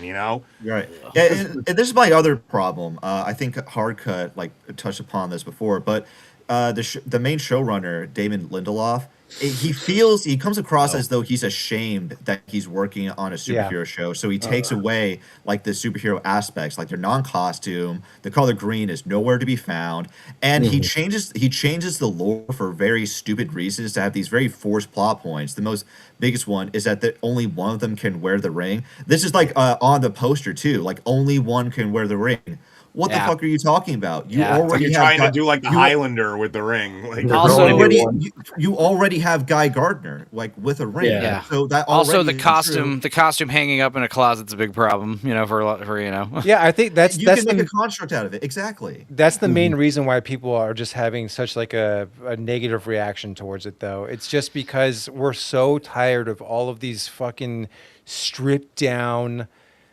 Right. And this is my other problem. I think Hardcut like touched upon this before, but the main showrunner, Damon Lindelof, he comes across as though he's ashamed that he's working on a superhero show. So he takes away like the superhero aspects, like their non-costume, the color green is nowhere to be found, and he changes the lore for very stupid reasons to have these very forced plot points. The biggest one is that only one of them can wear the ring. This is like on the poster too, like only one can wear the ring. What the fuck are you talking about? It's like you're trying to do like the Highlander with the ring. Like Also, you already have Guy Gardner like with a ring. Yeah. So that Also, already the costume hanging up in a closet's a big problem. For Yeah, I think that's you that's can make the a construct out of it. Exactly. that's the main reason why people are just having such like a negative reaction towards it, though. It's just because we're so tired of all of these fucking stripped down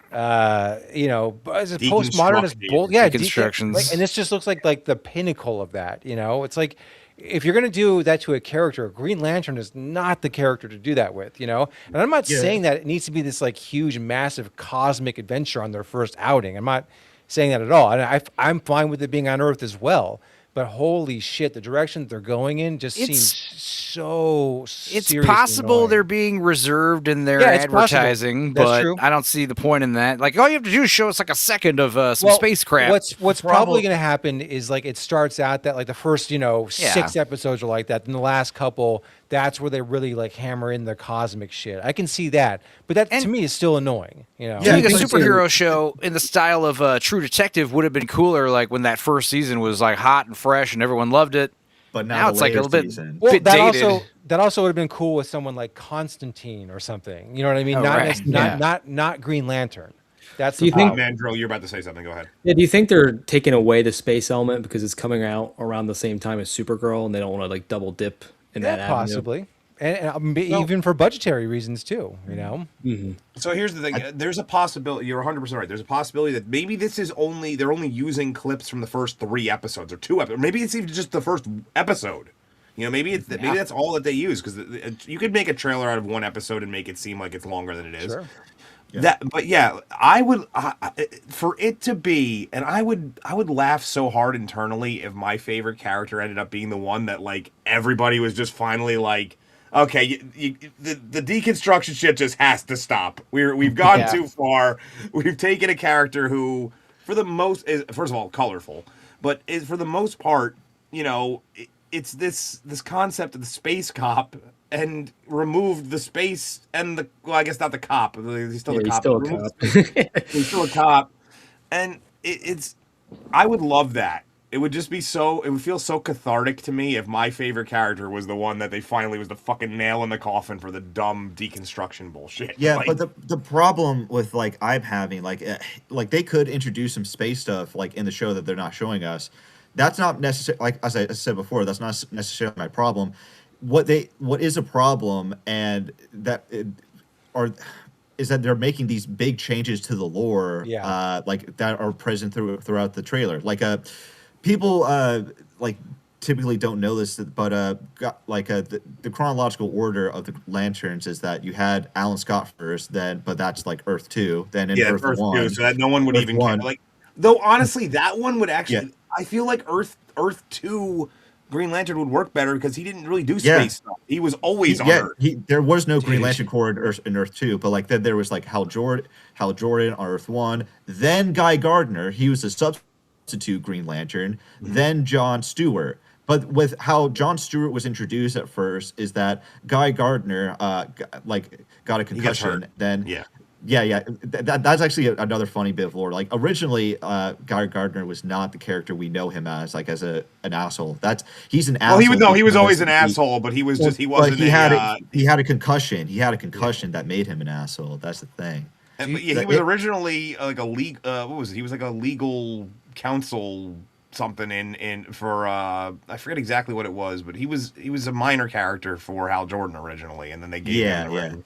postmodernist bull. Yeah, deconstructions. and this just looks like the pinnacle of that. It's like if you're gonna do that to a character, Green Lantern is not the character to do that with. And I'm not saying that it needs to be this like huge, massive cosmic adventure on their first outing. I'm not saying that at all, and I'm fine with it being on Earth as well. But holy shit, the direction that they're going in just seems so It's seriously possible annoying. they're being reserved in their Yeah, it's possible. advertising, That's but true. I don't see the point in that. Like, all you have to do is show us like a second of some spacecraft. What's probably going to happen is like it starts out that like the first 6 episodes are like that, then the last couple that's where they really like hammer in the cosmic shit. I can see that, but that to me is still annoying. Yeah, a superhero show in the style of True Detective would have been cooler. Like when that first season was like hot and fresh and everyone loved it. But now it's like a little bit Well, dated. that also would have been cool with someone like Constantine or something. You know what I mean? Oh, right. Not Green Lantern. That's Do you the think- problem. Mandrill, you're about to say something. Go ahead. Yeah, do you think they're taking away the space element because it's coming out around the same time as Supergirl, and they don't want to like double dip in that avenue? possibly, and even for budgetary reasons too. So here's the thing. There's a possibility. You're 100% right. There's a possibility that maybe this is they're only using clips from the first 3 episodes or 2 episodes. Maybe it's even just the first episode. Maybe that's all that they use, because you could make a trailer out of 1 episode and make it seem like it's longer than it is. Sure. Yeah. I would for it to be, and I would laugh so hard internally if my favorite character ended up being the one that like everybody was just finally like, okay, the deconstruction shit just has to stop. We've gone too far. We've taken a character who, for the most, is first of all colorful, but is for the most part, it's this concept of the space cop, and removed the space and I guess not the cop. He's still the cop. He's still a cop, and I would love that. It would just be it would feel so cathartic to me if my favorite character was the one that they finally was the fucking nail in the coffin for the dumb deconstruction bullshit. Yeah, but the problem with like I'm having like they could introduce some space stuff like in the show that they're not showing us. That's not necessarily, like as I said before, that's not necessarily my problem. What is a problem, and is that they're making these big changes to the lore, like that are present throughout the trailer. Like people like typically don't know this, but the chronological order of the Lanterns is that you had Alan Scott first, but that's like Earth 2, then in Earth 1, 2, so that no one would Earth even 1. care. Like, though honestly, that one would actually. I feel like Earth 2 Green Lantern would work better because he didn't really do space stuff. He was always on Earth. There was no Green Lantern Corps in Earth 2, but like then there was like Hal Jordan on Earth 1, then Guy Gardner, he was a substitute Green Lantern, then John Stewart. But with how John Stewart was introduced at first is that Guy Gardner got a concussion, then Yeah. That's actually another funny bit of lore. Like originally, Guy Gardner was not the character we know him as, like as an asshole. He's an asshole. Well, he was always an because asshole, but he was well, just he but wasn't he had a concussion. He had a concussion that made him an asshole. That's the thing. But yeah, he was originally like a league. What was it? He was like a legal counsel something in for I forget exactly what it was, but he was a minor character for Hal Jordan originally, and then they gave him the ring.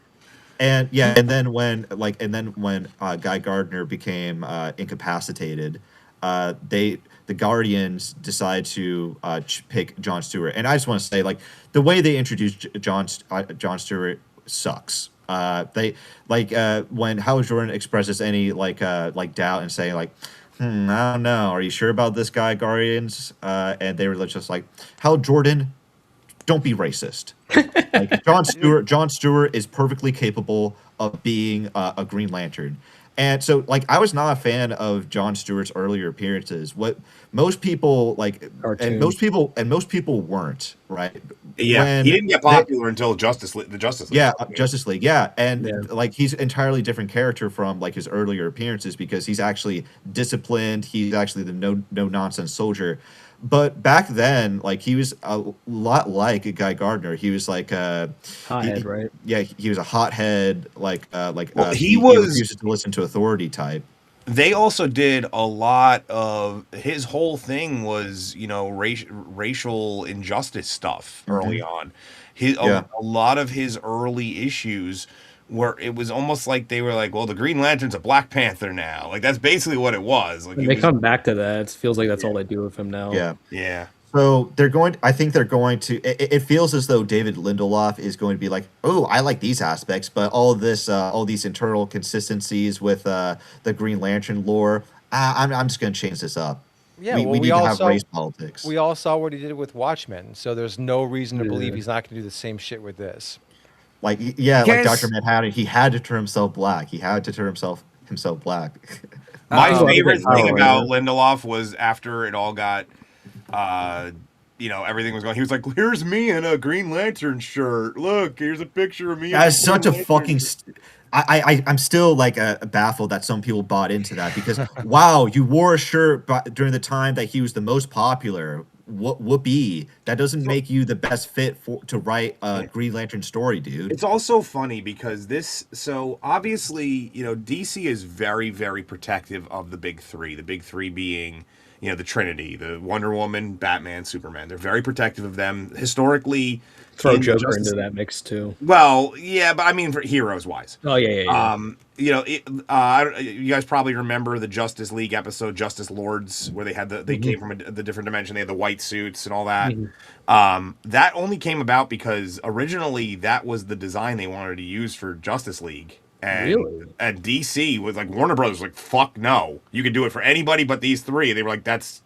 And then when Guy Gardner became incapacitated, the Guardians decide to pick Jon Stewart. And I just want to say, like, the way they introduced Jon Stewart sucks. They when Hal Jordan expresses any like doubt and saying like, I don't know, are you sure about this guy, Guardians? And they were just like, Hal Jordan, don't be racist. Like Jon Stewart is perfectly capable of being a Green Lantern. And so, like, I was not a fan of Jon Stewart's earlier appearances. What most people like, and most people weren't, right? Yeah, he didn't get popular until the Justice League. Yeah, Justice League. Yeah, and like he's an entirely different character from like his earlier appearances because he's actually disciplined. He's actually the no nonsense soldier. But back then, like he was a lot like a Guy Gardner. He was like hothead, right? Yeah, he was a hothead. He refuses to listen to authority type. They also did a lot of his whole thing was racial injustice stuff early on. A lot of his early issues where it was almost like they were like, well, the Green Lantern's a Black Panther now. Like that's basically what it was. Like they come back to that. It feels like that's all they do with him now. Yeah. So I think they're going to. It feels as though David Lindelof is going to be like, oh, I like these aspects, but all these internal consistencies with the Green Lantern lore, I'm just going to change this up. Yeah, we need to have race politics. We all saw what he did with Watchmen, so there's no reason to believe he's not going to do the same shit with this. Like Dr. Manhattan, he had to turn himself black. He had to turn himself black. My favorite thing about Lindelof was after it all got, everything was going. He was like, "Here's me in a Green Lantern shirt. Look, here's a picture of me." That's such a fucking. I'm still like baffled that some people bought into that because wow, you wore a shirt during the time that he was the most popular. Whoopee. That doesn't make you the best fit to write a Green Lantern story, dude. It's also funny because so obviously, DC is very, very protective of the big three. The big three being, the Trinity, the Wonder Woman, Batman, Superman. They're very protective of them. Historically, throw Joker into that mix too. Well, yeah, but I mean, for heroes wise. Oh yeah. You guys probably remember the Justice League episode, Justice Lords, where they had they came from the different dimension. They had the white suits and all that. That only came about because originally that was the design they wanted to use for Justice League. And at DC was like Warner Brothers was like, fuck no, you could do it for anybody but these three. They were like, that's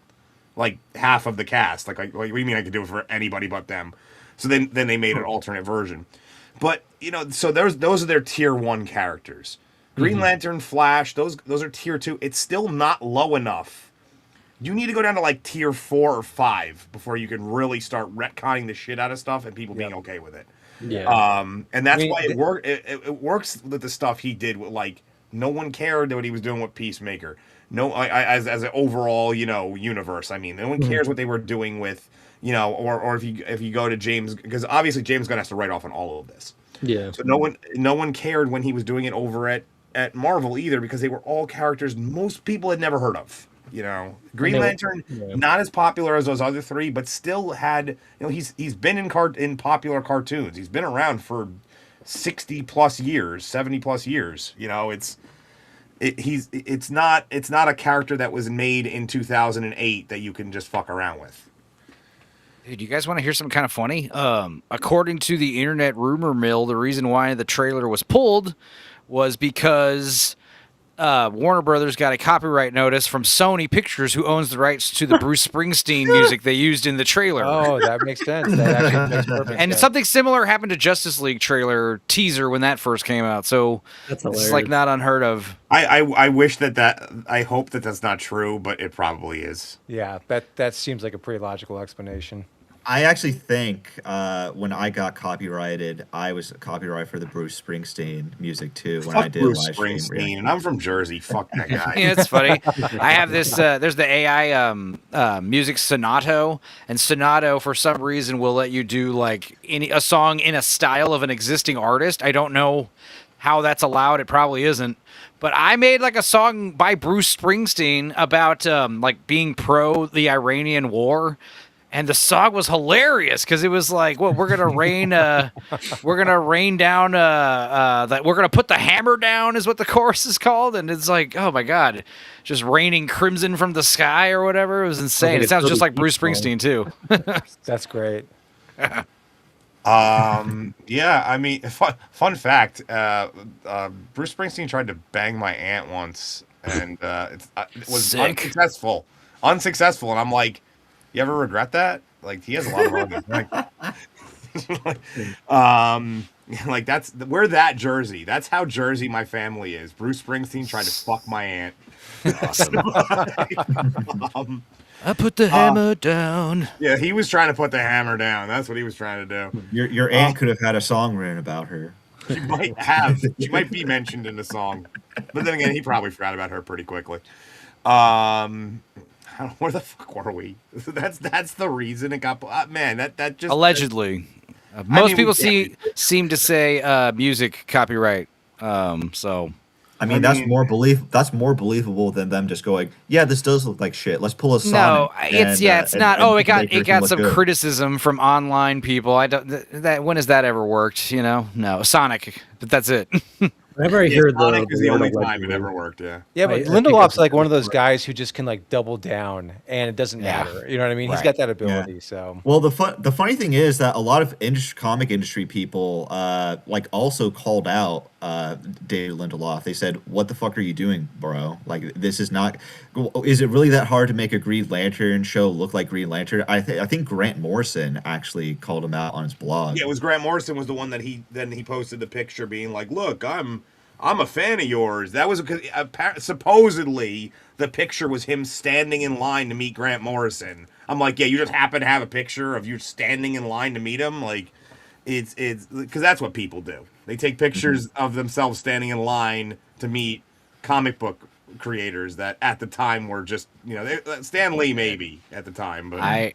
like half of the cast. Like what do you mean I could do it for anybody but them? So then they made an alternate version. But so those are their tier 1 characters. Green Lantern, Flash, those are tier 2. It's still not low enough. You need to go down to like tier 4 or 5 before you can really start retconning the shit out of stuff and people being okay with it. Yeah. And that's why it worked. It works with the stuff he did with like no one cared what he was doing with Peacemaker. No, as an overall universe. I mean, no one cares what they were doing with. Or if you go to James, because obviously James Gunn has to write off on all of this. Yeah. So no one cared when he was doing it over at Marvel either, because they were all characters most people had never heard of. Green Lantern, not as popular as those other three, but still had. He's been in popular cartoons. He's been around for 60 plus years, 70 plus years. It's not a character that was made in 2008 that you can just fuck around with. Dude, you guys want to hear something kind of funny? According to the internet rumor mill, the reason why the trailer was pulled was because Warner Brothers got a copyright notice from Sony Pictures, who owns the rights to the Bruce Springsteen music they used in the trailer. Oh, that makes sense. That actually makes perfect and sense. Something similar happened to Justice League trailer teaser when that first came out. So it's like not unheard of. I wish I hope that that's not true, but it probably is. Yeah, that seems like a pretty logical explanation. I actually think when I got copyrighted, I was copyright for the Bruce Springsteen music too. When I Fuck did Bruce live stream, Springsteen, and I'm from Jersey. Fuck that guy. Yeah, it's funny. I have this. There's the AI music Sonato, and Sonato for some reason will let you do like a song in a style of an existing artist. I don't know how that's allowed. It probably isn't. But I made like a song by Bruce Springsteen about like being pro the Iranian war. And the song was hilarious because it was like, well, we're gonna rain down, that we're gonna put the hammer down is what the chorus is called, and it's like, oh my god, just raining crimson from the sky or whatever. It was insane. It sounds just like Bruce Springsteen too. That's great. Yeah, I mean, fun fact, Bruce Springsteen tried to bang my aunt once, and it was Sick. unsuccessful, and I'm like, you ever regret that? Like, he has a lot of arguments. Like we're that Jersey. That's how Jersey my family is. Bruce Springsteen tried to fuck my aunt. Awesome. I put the hammer down. Yeah, he was trying to put the hammer down. That's what he was trying to do. your aunt could have had a song written about her. She might have. She might be mentioned in the song. But then again, he probably forgot about her pretty quickly. Where the fuck were we? That's the reason it got. Man, that just Allegedly. Most people seem to say music copyright. So I mean, that's more believable than them just going, yeah, this does look like shit. Let's pull a Sonic. no, it's not. and It got make everything got look some good. criticism from online people. I don't. When has that ever worked? You know, no Sonic, but that's it. Whenever I hear Sonic is the word only allegedly, time it ever worked. Yeah. Yeah, but I think Lindelof's that's like one of right. those guys who just can like double down, and it doesn't Yeah. matter. You know what I mean? He's Right. got that ability. So Well, the funny thing is that a lot of comic industry people like also called out David Lindelof. They said, "What the fuck are you doing, bro? Like, this is not. Is it really that hard to make a Green Lantern show look like Green Lantern?" I think Grant Morrison actually called him out on his blog. Yeah, it was Grant Morrison was the one that he posted the picture being like, "Look, I'm a fan of yours." That was because supposedly the picture was him standing in line to meet Grant Morrison. I'm like, yeah, you just happen to have a picture of you standing in line to meet him. Like, it's because that's what people do. They take pictures of themselves standing in line to meet comic book creators that at the time were just, Stan Lee maybe at the time, but I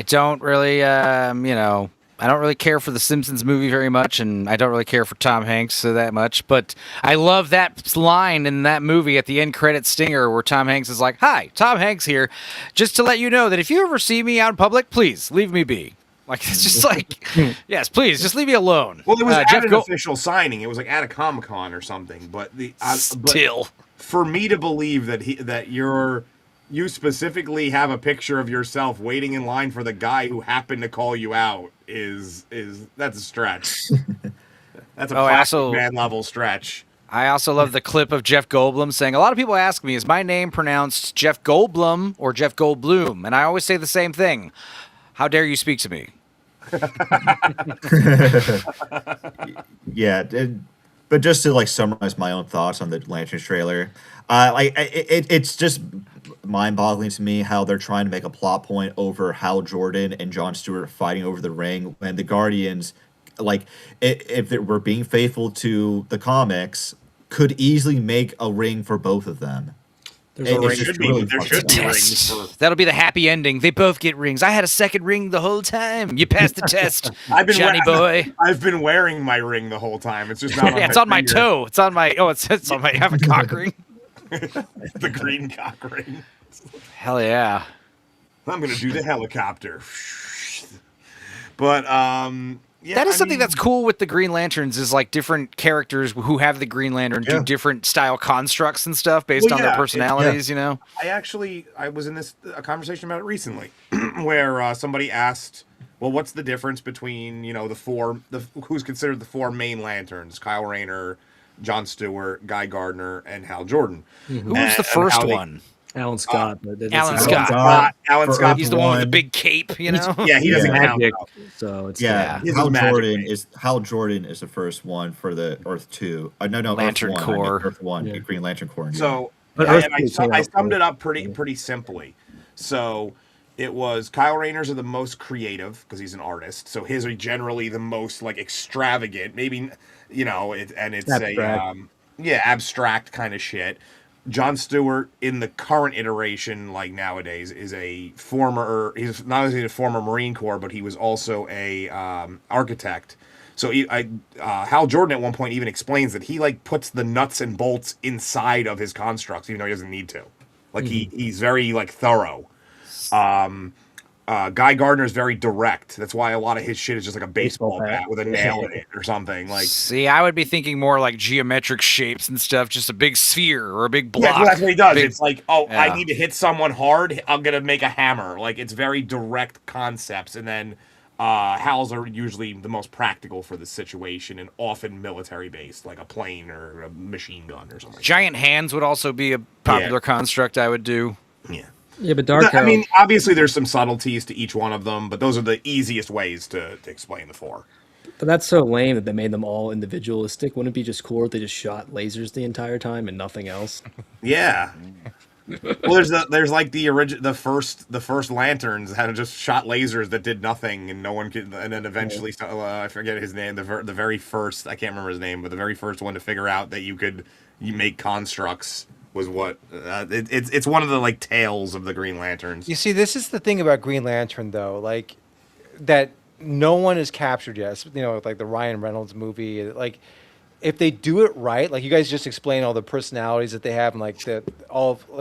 don't really, I don't really care for the Simpsons movie very much, and I don't really care for Tom Hanks that much. But I love that line in that movie at the end credit stinger where Tom Hanks is like, "Hi, Tom Hanks here, just to let you know that if you ever see me out in public, please leave me be." Like, it's just like, yes, please, just leave me alone. well, it was at Jeff an Go- official signing. It was like at a Comic-Con or something. But but Still. for me to believe that you specifically have a picture of yourself waiting in line for the guy who happened to call you out is that's a stretch. That's a plastic man level stretch. I also love the clip of Jeff Goldblum saying, a lot of people ask me, is my name pronounced Jeff Goldblum or Jeff Goldblum? And I always say the same thing. How dare you speak to me? Yeah, but just to like summarize my own thoughts on the Lanterns trailer, it's just mind-boggling to me how they're trying to make a plot point over Hal Jordan and Jon Stewart fighting over the ring when the Guardians, like, if they were being faithful to the comics, could easily make a ring for both of them. There's a It- ring. it's just There really should fucked be up. rings for. That'll be the happy ending. They both get rings. I had a second ring the whole time. You passed the test, Johnny boy. I've been wearing my ring the whole time. It's just not. On Yeah, it's my on my finger. toe. It's on my. Oh, it's on my. I have a cock ring. The green cock ring. Hell yeah. I'm gonna do the helicopter. But yeah, That is I something mean, that's cool with the Green Lanterns is like different characters who have the Green Lantern do Yeah. different style constructs and stuff based on their personalities, you know? I was in a conversation about it recently, where somebody asked, "Well, what's the difference between who's considered the four main Lanterns? Kyle Rayner, Jon Stewart, Guy Gardner, and Hal Jordan." Who was the first one? Alan Scott. But it's Alan not- Scott. Alan For Scott. Earth He's the one with the One. big cape, you know? Yeah, he doesn't count. Magic, though. so it's Yeah, His Hal is magic Jordan based. is the first one for the Earth 2. No, Lantern Earth 1. I mean, Corps. Earth 1, Yeah. Green Lantern Corps. So, But I Earth summed came out it up first. pretty simply. So, It was Kyle Rayner's are the most creative because he's an artist, so his are generally the most like extravagant. Maybe it's Abstract. abstract kind of shit. Jon Stewart in the current iteration, like nowadays, is a former. He's not only a former Marine Corps, but he was also a architect. So Hal Jordan at one point even explains that he like puts the nuts and bolts inside of his constructs, even though he doesn't need to. Like he's very like thorough. Guy Gardner is very direct. That's why a lot of his shit is just like a baseball bat with a nail in it or something. Like, see, I would be thinking more like geometric shapes and stuff, just a big sphere or a big block. yeah, that's what he does. It's like, I need to hit someone hard. I'm gonna make a hammer. Like, it's very direct concepts, and then Hal's are usually the most practical for the situation and often military based, like a plane or a machine gun or something. Giant hands would also be a popular construct I would do. Yeah. Yeah, but Dark Arrow. I mean, obviously there's some subtleties to each one of them, but those are the easiest ways to explain the four. But that's so lame that they made them all individualistic. Wouldn't it be just cooler if they just shot lasers the entire time and nothing else? Yeah. Well, there's like the first Lanterns had just shot lasers that did nothing, and no one could. And then eventually, I forget his name. The very first, I can't remember his name, but the very first one to figure out that you make constructs was what it's one of the like tales of the Green Lanterns. You see, this is the thing about Green Lantern, though, like that no one has captured yet. Like the Ryan Reynolds movie. Like, if they do it right, like you guys just explained all the personalities that they have, and like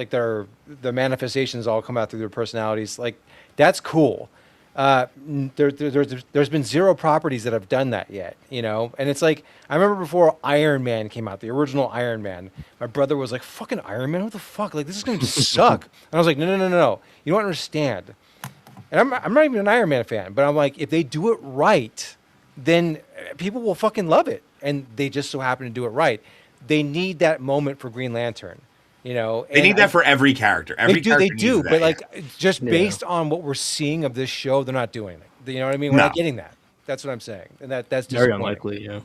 the manifestations all come out through their personalities. Like, that's cool. There's been zero properties that have done that yet, and it's like, I remember before Iron Man came out, the original Iron Man, my brother was like, fucking Iron Man, what the fuck, like this is gonna suck. And I was like, no, you don't understand. And I'm not even an Iron Man fan, but I'm like, if they do it right, then people will fucking love it, and they just so happen to do it right. They need that moment for Green Lantern. They need that for every character. They do, but like just based on what we're seeing of this show, they're not doing it. You know what I mean? We're not getting that. That's what I'm saying, and that's very unlikely. Yeah.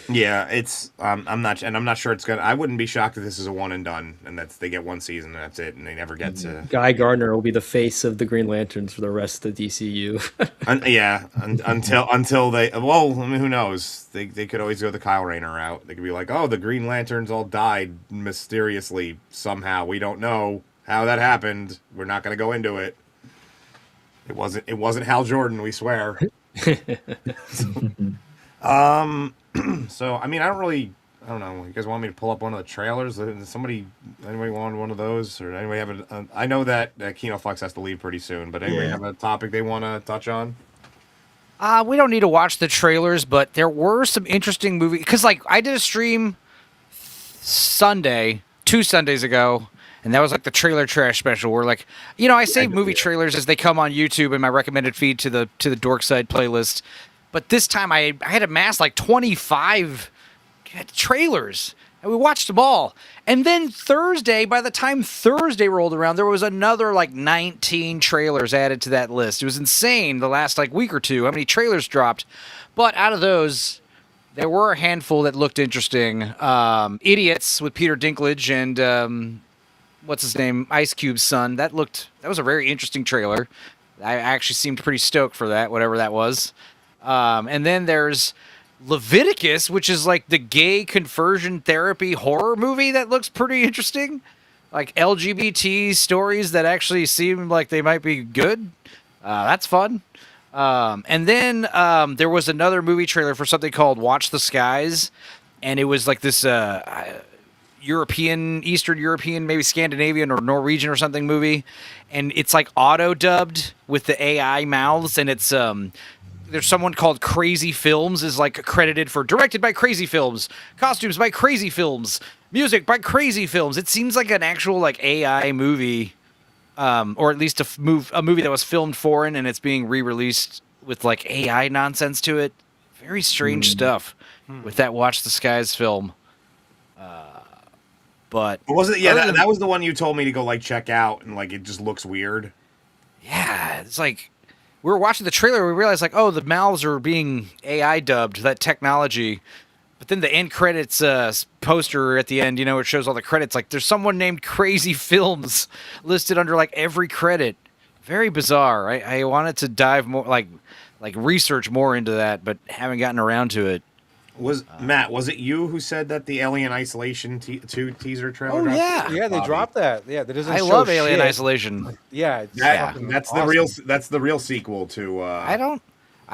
Yeah, it's I'm not sure it's gonna. I wouldn't be shocked if this is a one and done, and they get one season and that's it, and they never get to. Guy Gardner will be the face of the Green Lanterns for the rest of the DCU. Until they. Well, I mean, who knows? They could always go the Kyle Rayner route. They could be like, oh, the Green Lanterns all died mysteriously somehow. We don't know how that happened. We're not gonna go into it. It wasn't Hal Jordan, we swear. So, I mean, I don't know. You guys want me to pull up one of the trailers? Anybody want one of those? Or anybody have I know that Kino Flex has to leave pretty soon, but anybody have a topic they want to touch on? We don't need to watch the trailers, but there were some interesting movies. Because, like, I did a stream two Sundays ago, and that was like the trailer trash special where, like, I save movie trailers as they come on YouTube in my recommended feed to the Dork Side playlist. But this time I had amassed like 25 trailers, and we watched them all. And then by the time Thursday rolled around, there was another like 19 trailers added to that list. It was insane the last like week or two how many trailers dropped. But out of those, there were a handful that looked interesting. Idiots with Peter Dinklage and what's his name, Ice Cube's son. That was a very interesting trailer. I actually seemed pretty stoked for that, whatever that was. And then there's Leviticus, which is like the gay conversion therapy horror movie that looks pretty interesting. Like LGBT stories that actually seem like they might be good. That's fun. And then there was another movie trailer for something called Watch the Skies. And it was like this Eastern European, maybe Scandinavian or Norwegian or something movie. And it's like auto-dubbed with the AI mouths. And it's... there's someone called Crazy Films is like credited for directed by Crazy Films, costumes by Crazy Films, music by Crazy Films. It seems like an actual like AI movie, or at least a movie that was filmed foreign and it's being re-released with like AI nonsense to it. Very strange stuff with that Watch the Skies film. But was it? Yeah, that was the one you told me to go like check out, and like it just looks weird. Yeah, it's like. We were watching the trailer, we realized, like, oh, the mouths are being AI dubbed, that technology. But then the end credits poster at the end, it shows all the credits. Like, there's someone named Crazy Films listed under, like, every credit. very bizarre. I wanted to dive more, like research more into that, but haven't gotten around to it. Matt, was it you who said that the Alien Isolation 2 teaser trailer? Oh dropped? yeah, Yeah, they dropped that. Yeah, that doesn't. I show love Alien shit. Isolation. Yeah, it's That's awesome. the real sequel to. I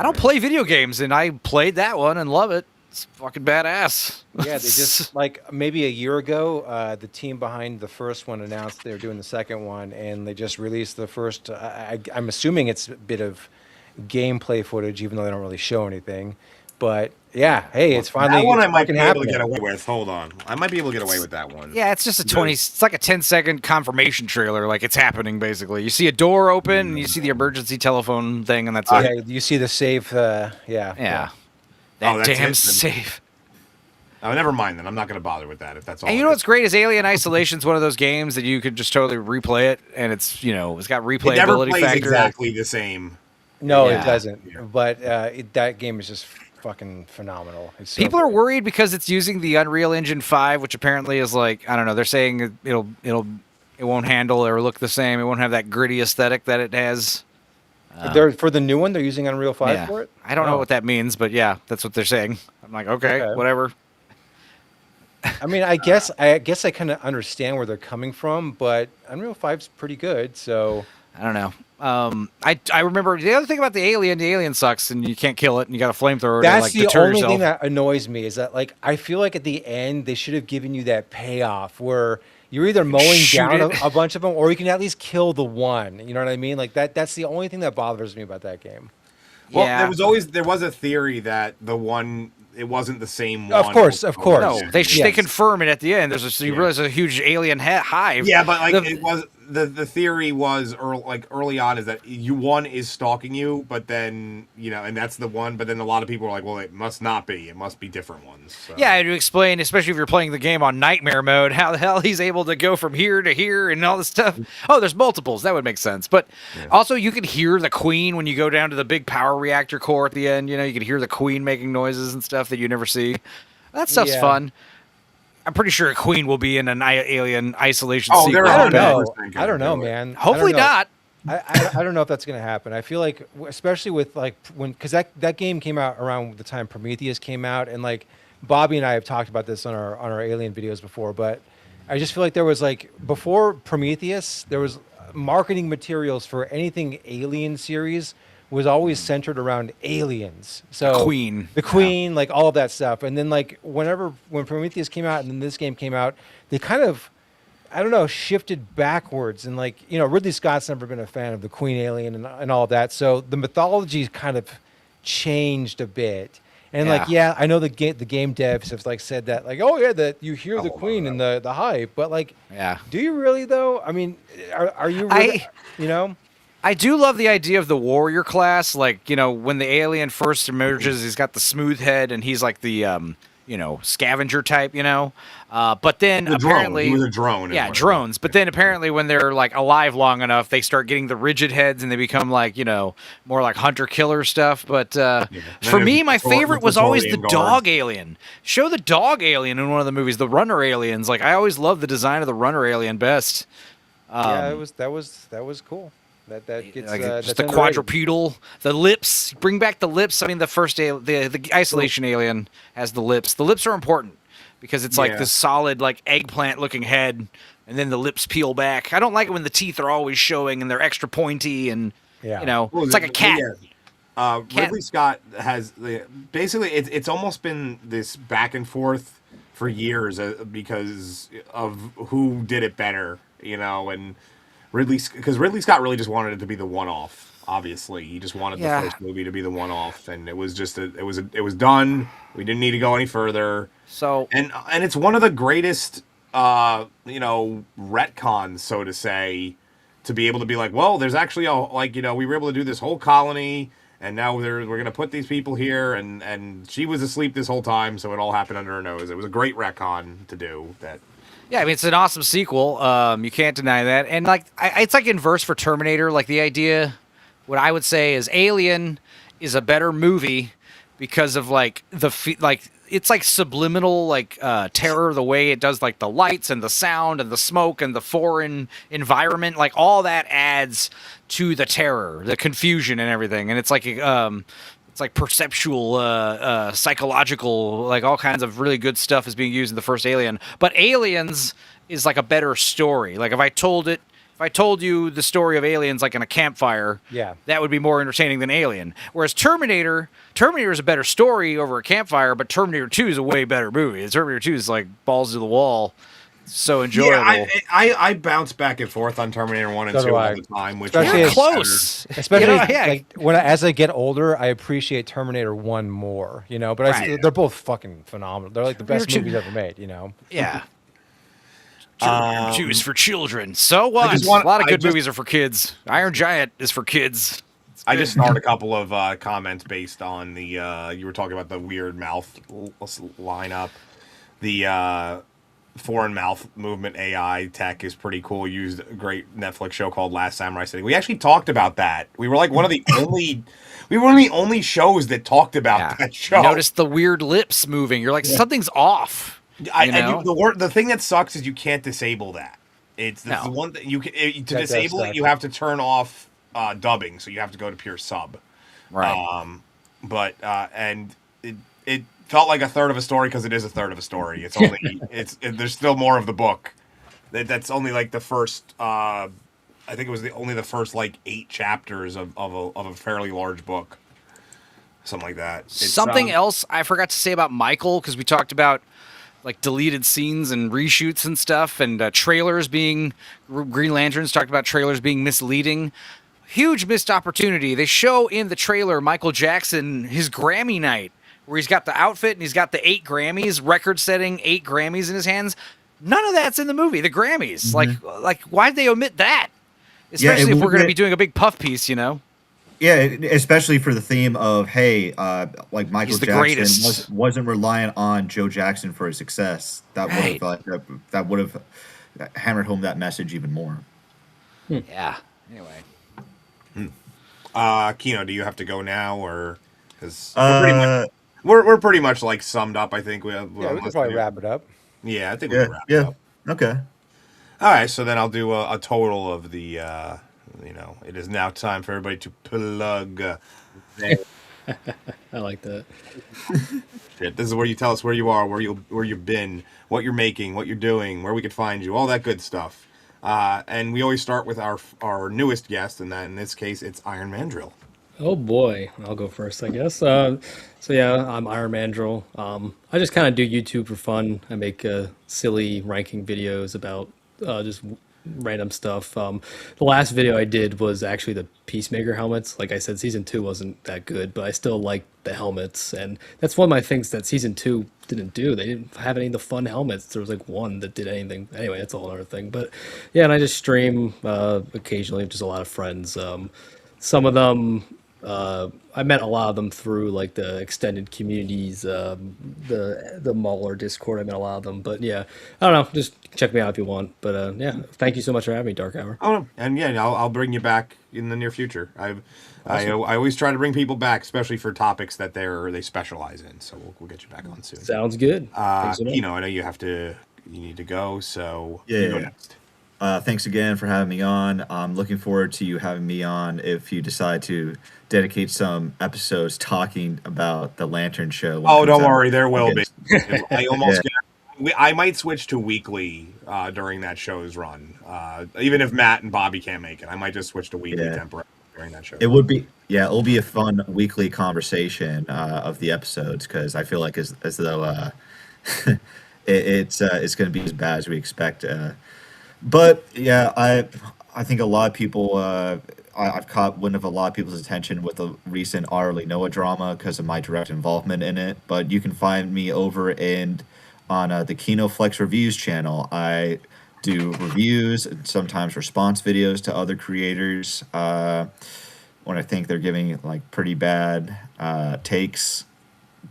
don't play video games, and I played that one and love it. It's fucking badass. Yeah, they just like maybe a year ago, the team behind the first one announced they're doing the second one, and they just released the first. I'm assuming it's a bit of gameplay footage, even though they don't really show anything. But yeah, hey, it's finally that one I might fucking be able to happening. get away with. Hold on, I might be able to get away with that one. Yeah, it's just a 20. It's like a 10-second confirmation trailer. Like it's happening basically. You see a door open, and you see the emergency telephone thing, and that's it. Yeah, you see the safe. Yeah. Yeah. Oh, That that's damn it? safe. Oh, never mind then. I'm not going to bother with that if that's all. And you it know is. what's great is Alien Isolation's one of those games that you could just totally replay it, and it's it's got It never replayability plays factor. exactly the same. No, Yeah. it doesn't. Yeah. But that game is just fucking phenomenal. It's so People are good. worried because it's using the Unreal Engine 5, which apparently is like, I don't know, they're saying it won't handle or look the same. It won't have that gritty aesthetic that it has. They're for the new one. They're using Unreal 5 Yeah. for it. I don't know Oh. what that means, but yeah, that's what they're saying. I'm like, okay. Whatever. I mean, I guess I kind of understand where they're coming from, but Unreal 5's pretty good. So I don't know. I remember the other thing about the alien sucks, and you can't kill it, and you got a flamethrower to that's like the deter only yourself. thing that annoys me is that like I feel like at the end they should have given you that payoff where you're either mowing Shoot down it. a bunch of them or you can at least kill the one. You know what I mean? Like that's the only thing that bothers me about that game. Well, Yeah. there was a theory that the one it wasn't the same one. Of course. No, they Yes. confirm it at the end. You realize there's a huge alien hive. Yeah, but like The- it was the theory was early on is that one is stalking you, but then and that's the one. But then a lot of people are like, well, it must not be. It must be different ones. So. Yeah, to explain, especially if you're playing the game on nightmare mode, how the hell he's able to go from here to here and all this stuff. Oh, there's multiples. That would make sense. But also, you can hear the queen when you go down to the big power reactor core at the end. You can hear the queen making noises and stuff that you never see. That stuff's Yeah. fun. I'm pretty sure a queen will be in an Alien Isolation Oh, sequel. they're I don't know. 100% I don't know, gonna do it. man. Hopefully I don't know. not. I don't know if that's going to happen. I feel like, especially with like because that game came out around the time Prometheus came out, and like Bobby and I have talked about this on our Alien videos before, but I just feel like there was like before Prometheus, there was marketing materials for anything Alien series was always centered around aliens. So Queen. the Queen, like all of that stuff, and then like when Prometheus came out and then this game came out, they kind of I don't know, shifted backwards. And like, Ridley Scott's never been a fan of the Queen alien and all of that. So the mythology kind of changed a bit. And like, yeah, I know the game devs have like said that like, oh yeah, that you hear the Queen and the hype, but like, Yeah. do you really though? I mean, are you really, I do love the idea of the warrior class. Like, when the alien first emerges, he's got the smooth head and he's like the, scavenger type, But then The drone. apparently. He was a drone. is Yeah, what it drones. But then apparently when they're like alive long enough, they start getting the rigid heads and they become like, more like hunter-killer stuff. But for then me, there's my the favorite was always the Praetorian dog Guards. alien. Show the dog alien in one of the movies, the runner aliens. Like, I always loved the design of the runner alien best. yeah, that was cool. That gets Like that's just the underrated. quadrupedal, the lips. Bring back the lips. I mean, the first the isolation alien has the lips. The lips are important because it's like Yeah. this solid, like eggplant looking head, and then the lips peel back. I don't like it when the teeth are always showing and they're extra pointy, and Yeah. Well, it's like a cat. Yeah. Cat- Ridley Scott has basically it's almost been this back and forth for years because of who did it better, and because Ridley Scott really just wanted it to be the one-off. Obviously, he just wanted Yeah. the first movie to be the one-off, and it was just it was done. We didn't need to go any further. So And it's one of the greatest retcons, so to say, to be able to be like, well, there's actually we were able to do this whole colony, and now we're going to put these people here, and she was asleep this whole time, so it all happened under her nose. It was a great retcon to do that. yeah, I mean, it's an awesome sequel. You can't deny that. And like, it's like inverse for Terminator. Like the idea, what I would say is Alien is a better movie because of like it's like subliminal, like terror, the way it does like the lights and the sound and the smoke and the foreign environment, like all that adds to the terror, the confusion and everything. And it's like perceptual, psychological, like all kinds of really good stuff is being used in the first Alien. But Aliens is like a better story. Like if I told you the story of aliens like in a campfire, that would be more entertaining than Alien. Whereas Terminator is a better story over a campfire, but Terminator 2 is a way better movie. Terminator 2 is like balls to the wall. So enjoyable. Yeah, I bounce back and forth on Terminator 1 and 2 all the time, which especially is close. Especially like as I get older, I appreciate Terminator 1 more, you know, but they're both fucking phenomenal. They're like the best movies ever made, you know. Yeah. Terminator 2 is for children. So what? A lot of good movies are for kids. Iron Giant is for kids. I just started a couple of comments based on the you were talking about the weird mouth lineup. The foreign mouth movement AI tech is pretty cool. Used a great Netflix show called Last Samurai City. We actually talked about that. We were like one of the only shows that talked about that show. You noticed the weird lips moving. You're like, something's off. The thing that sucks is you can't disable that. It's the one that you can to disable it. You have to turn off dubbing, so you have to go to pure sub. Right. And it felt like a third of a story because it is a third of a story. It's only there's still more of the book. That's only like the first. I think it was only the first like 8 chapters of a fairly large book. Something like that. Something else I forgot to say about Michael, because we talked about like deleted scenes and reshoots and stuff, and trailers being Green Lanterns talked about trailers being misleading. Huge missed opportunity. They show in the trailer Michael Jackson his Grammy night, where he's got the outfit and he's got the 8 Grammys, record-setting 8 Grammys in his hands. None of that's in the movie. The Grammys, like why'd they omit that? Especially if we're going to be doing a big puff piece, you know. Yeah, especially for the theme of, hey, like Michael Jackson wasn't reliant on Joe Jackson for his success. That would have hammered home that message even more. Yeah. Anyway. Kino, do you have to go now, or because we're pretty much like summed up? I think we could probably wrap it up. Yeah, I think we can wrap it up. Okay. All right, so then I'll do a total of the. It is now time for everybody to plug. I like that. Shit, this is where you tell us where you are, where you've been, what you're making, what you're doing, where we could find you, all that good stuff. And we always start with our newest guest, and that in this case it's Iron Mandrill. Oh boy, I'll go first, I guess. So yeah, I'm Iron Mandrill. I just kind of do YouTube for fun. I make silly ranking videos about just random stuff. The last video I did was actually the Peacemaker helmets. Like I said, season 2 wasn't that good, but I still like the helmets, and that's one of my things that season 2 didn't do. They didn't have any of the fun helmets. There was like one that did anything. Anyway, that's a whole other thing. But yeah, and I just stream occasionally with just a lot of friends. Some of them I met a lot of them through like the extended communities, the Mauler Discord. I met a lot of them, but yeah, I don't know. Just check me out if you want. But yeah, thank you so much for having me, Dark Hour. Oh, and yeah, I'll bring you back in the near future. I always try to bring people back, especially for topics that they specialize in. So we'll get you back on soon. Sounds good. I know you need to go. So you go next. Thanks again for having me on. I'm looking forward to you having me on if you decide to dedicate some episodes talking about the Lantern show. Oh, don't worry, there will be. I might switch to weekly during that show's run. Even if Matt and Bobby can't make it, I might just switch to weekly temporarily during that show. It'll be a fun weekly conversation of the episodes, because I feel like as though it's going to be as bad as we expect. But yeah, I think a lot of people I've caught wind of a lot of people's attention with the recent Arlie Noah drama because of my direct involvement in it. But you can find me over on the Kino Flex Reviews channel. I do reviews and sometimes response videos to other creators when I think they're giving like pretty bad takes.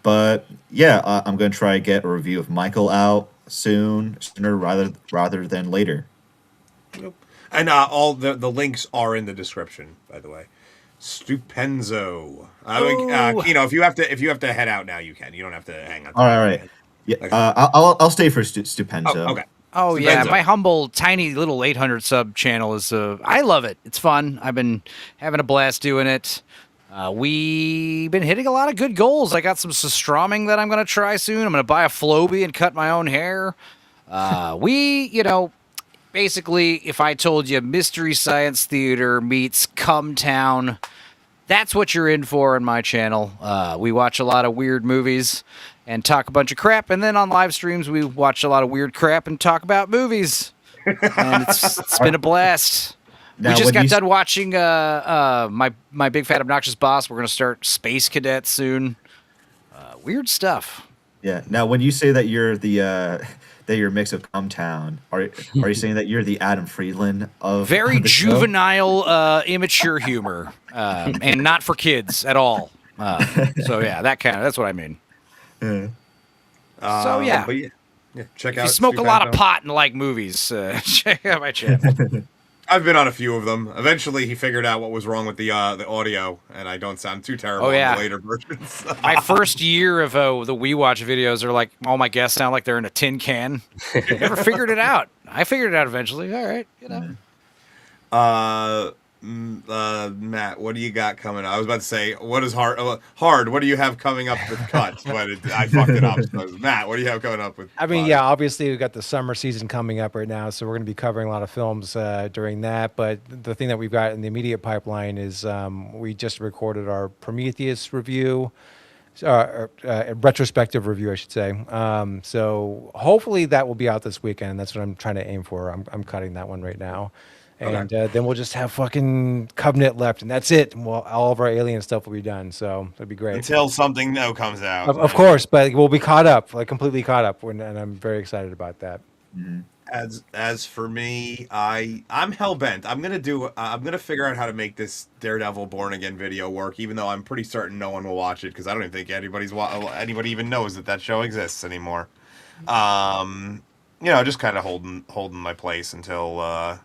But yeah, I'm going to try to get a review of Michael out sooner rather than later. And all the links are in the description, by the way. Stupenzo. If you have to head out now, you can. You don't have to hang on. All right. Yeah. Okay. I'll stay for Stupenzo. Oh, okay. Oh yeah, Stupenzo. my humble, tiny little 800 sub channel is. I love it. It's fun. I've been having a blast doing it. We've been hitting a lot of good goals. I got some Sustroming that I'm going to try soon. I'm going to buy a Floby and cut my own hair. Basically, if I told you Mystery Science Theater meets Come Town, that's what you're in for in my channel. We watch a lot of weird movies and talk a bunch of crap, and then on live streams we watch a lot of weird crap and talk about movies. And it's been a blast. Now, we just when got you done watching my Big Fat Obnoxious Boss. We're going to start Space Cadet soon. Weird stuff. Yeah. Now, when you say that you're the that you're a mix of Come Town, are you saying that you're the Adam Friedland of Very the show? juvenile, immature humor, and not for kids at all. So yeah, that's what I mean. Yeah. So yeah, But yeah, check if out. you smoke a lot of Stupenzo. pot and like movies, check out my channel. I've been on a few of them. Eventually, he figured out what was wrong with the audio, and I don't sound too terrible Oh, yeah. in the later versions. My first year of the We Watch videos are like all my guests sound like they're in a tin can. Never figured it out. I figured it out eventually. All right, Matt, what do you got coming up? I was about to say, what is hard? What do you have coming up with cuts? But I fucked it up. So, Matt, what do you have coming up with? I mean, yeah, obviously we've got the summer season coming up right now, so we're going to be covering a lot of films during that. But the thing that we've got in the immediate pipeline is we just recorded our Prometheus review, retrospective review, I should say. So hopefully that will be out this weekend. That's what I'm trying to aim for. I'm cutting that one right now. And then we'll just have fucking Covenant left, and that's it. And all of our Alien stuff will be done, so that'd be great. Until something new comes out. Of course, but we'll be caught up, like completely caught up, and I'm very excited about that. As for me, I'm hell bent. I'm gonna figure out how to make this Daredevil Born Again video work, even though I'm pretty certain no one will watch it because I don't even think anybody even knows that show exists anymore. Just kind of holding my place until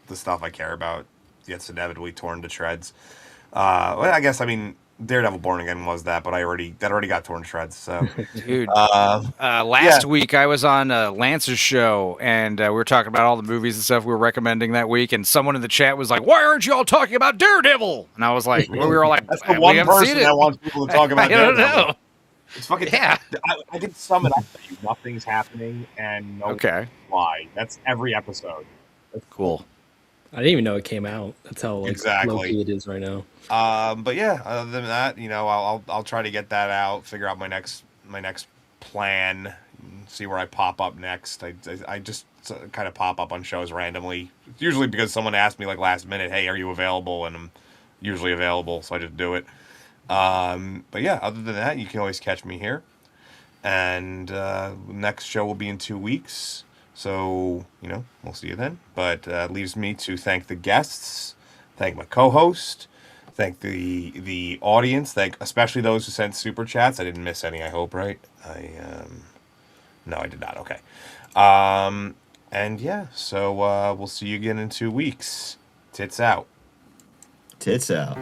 the stuff I care about gets inevitably torn to shreds. Daredevil Born Again was that, but that already got torn to shreds. So, dude. Last week I was on Lance's show, and we were talking about all the movies and stuff we were recommending that week. And someone in the chat was like, "Why aren't you all talking about Daredevil?" And I was like, "We were all like, that's the we one haven't seen person it." that wants people to talk about I don't Daredevil. know. It's fucking Yeah. I can sum it up for you. Nothing's happening, and no Okay. why. That's every episode. That's Cool. I didn't even know it came out. That's how Exactly. low key it is right now. But yeah, other than that, I'll try to get that out, figure out my next plan, see where I pop up next. I just kind of pop up on shows randomly, usually because someone asked me like last minute, "Hey, are you available?" And I'm usually available, so I just do it. But yeah, other than that, you can always catch me here. And next show will be in 2 weeks. So, we'll see you then. But leaves me to thank the guests, thank my co-host, thank the audience, thank especially those who sent super chats. I didn't miss any, I hope, right? No, I did not. Okay. And yeah, so we'll see you again in 2 weeks. Tits out. Tits out.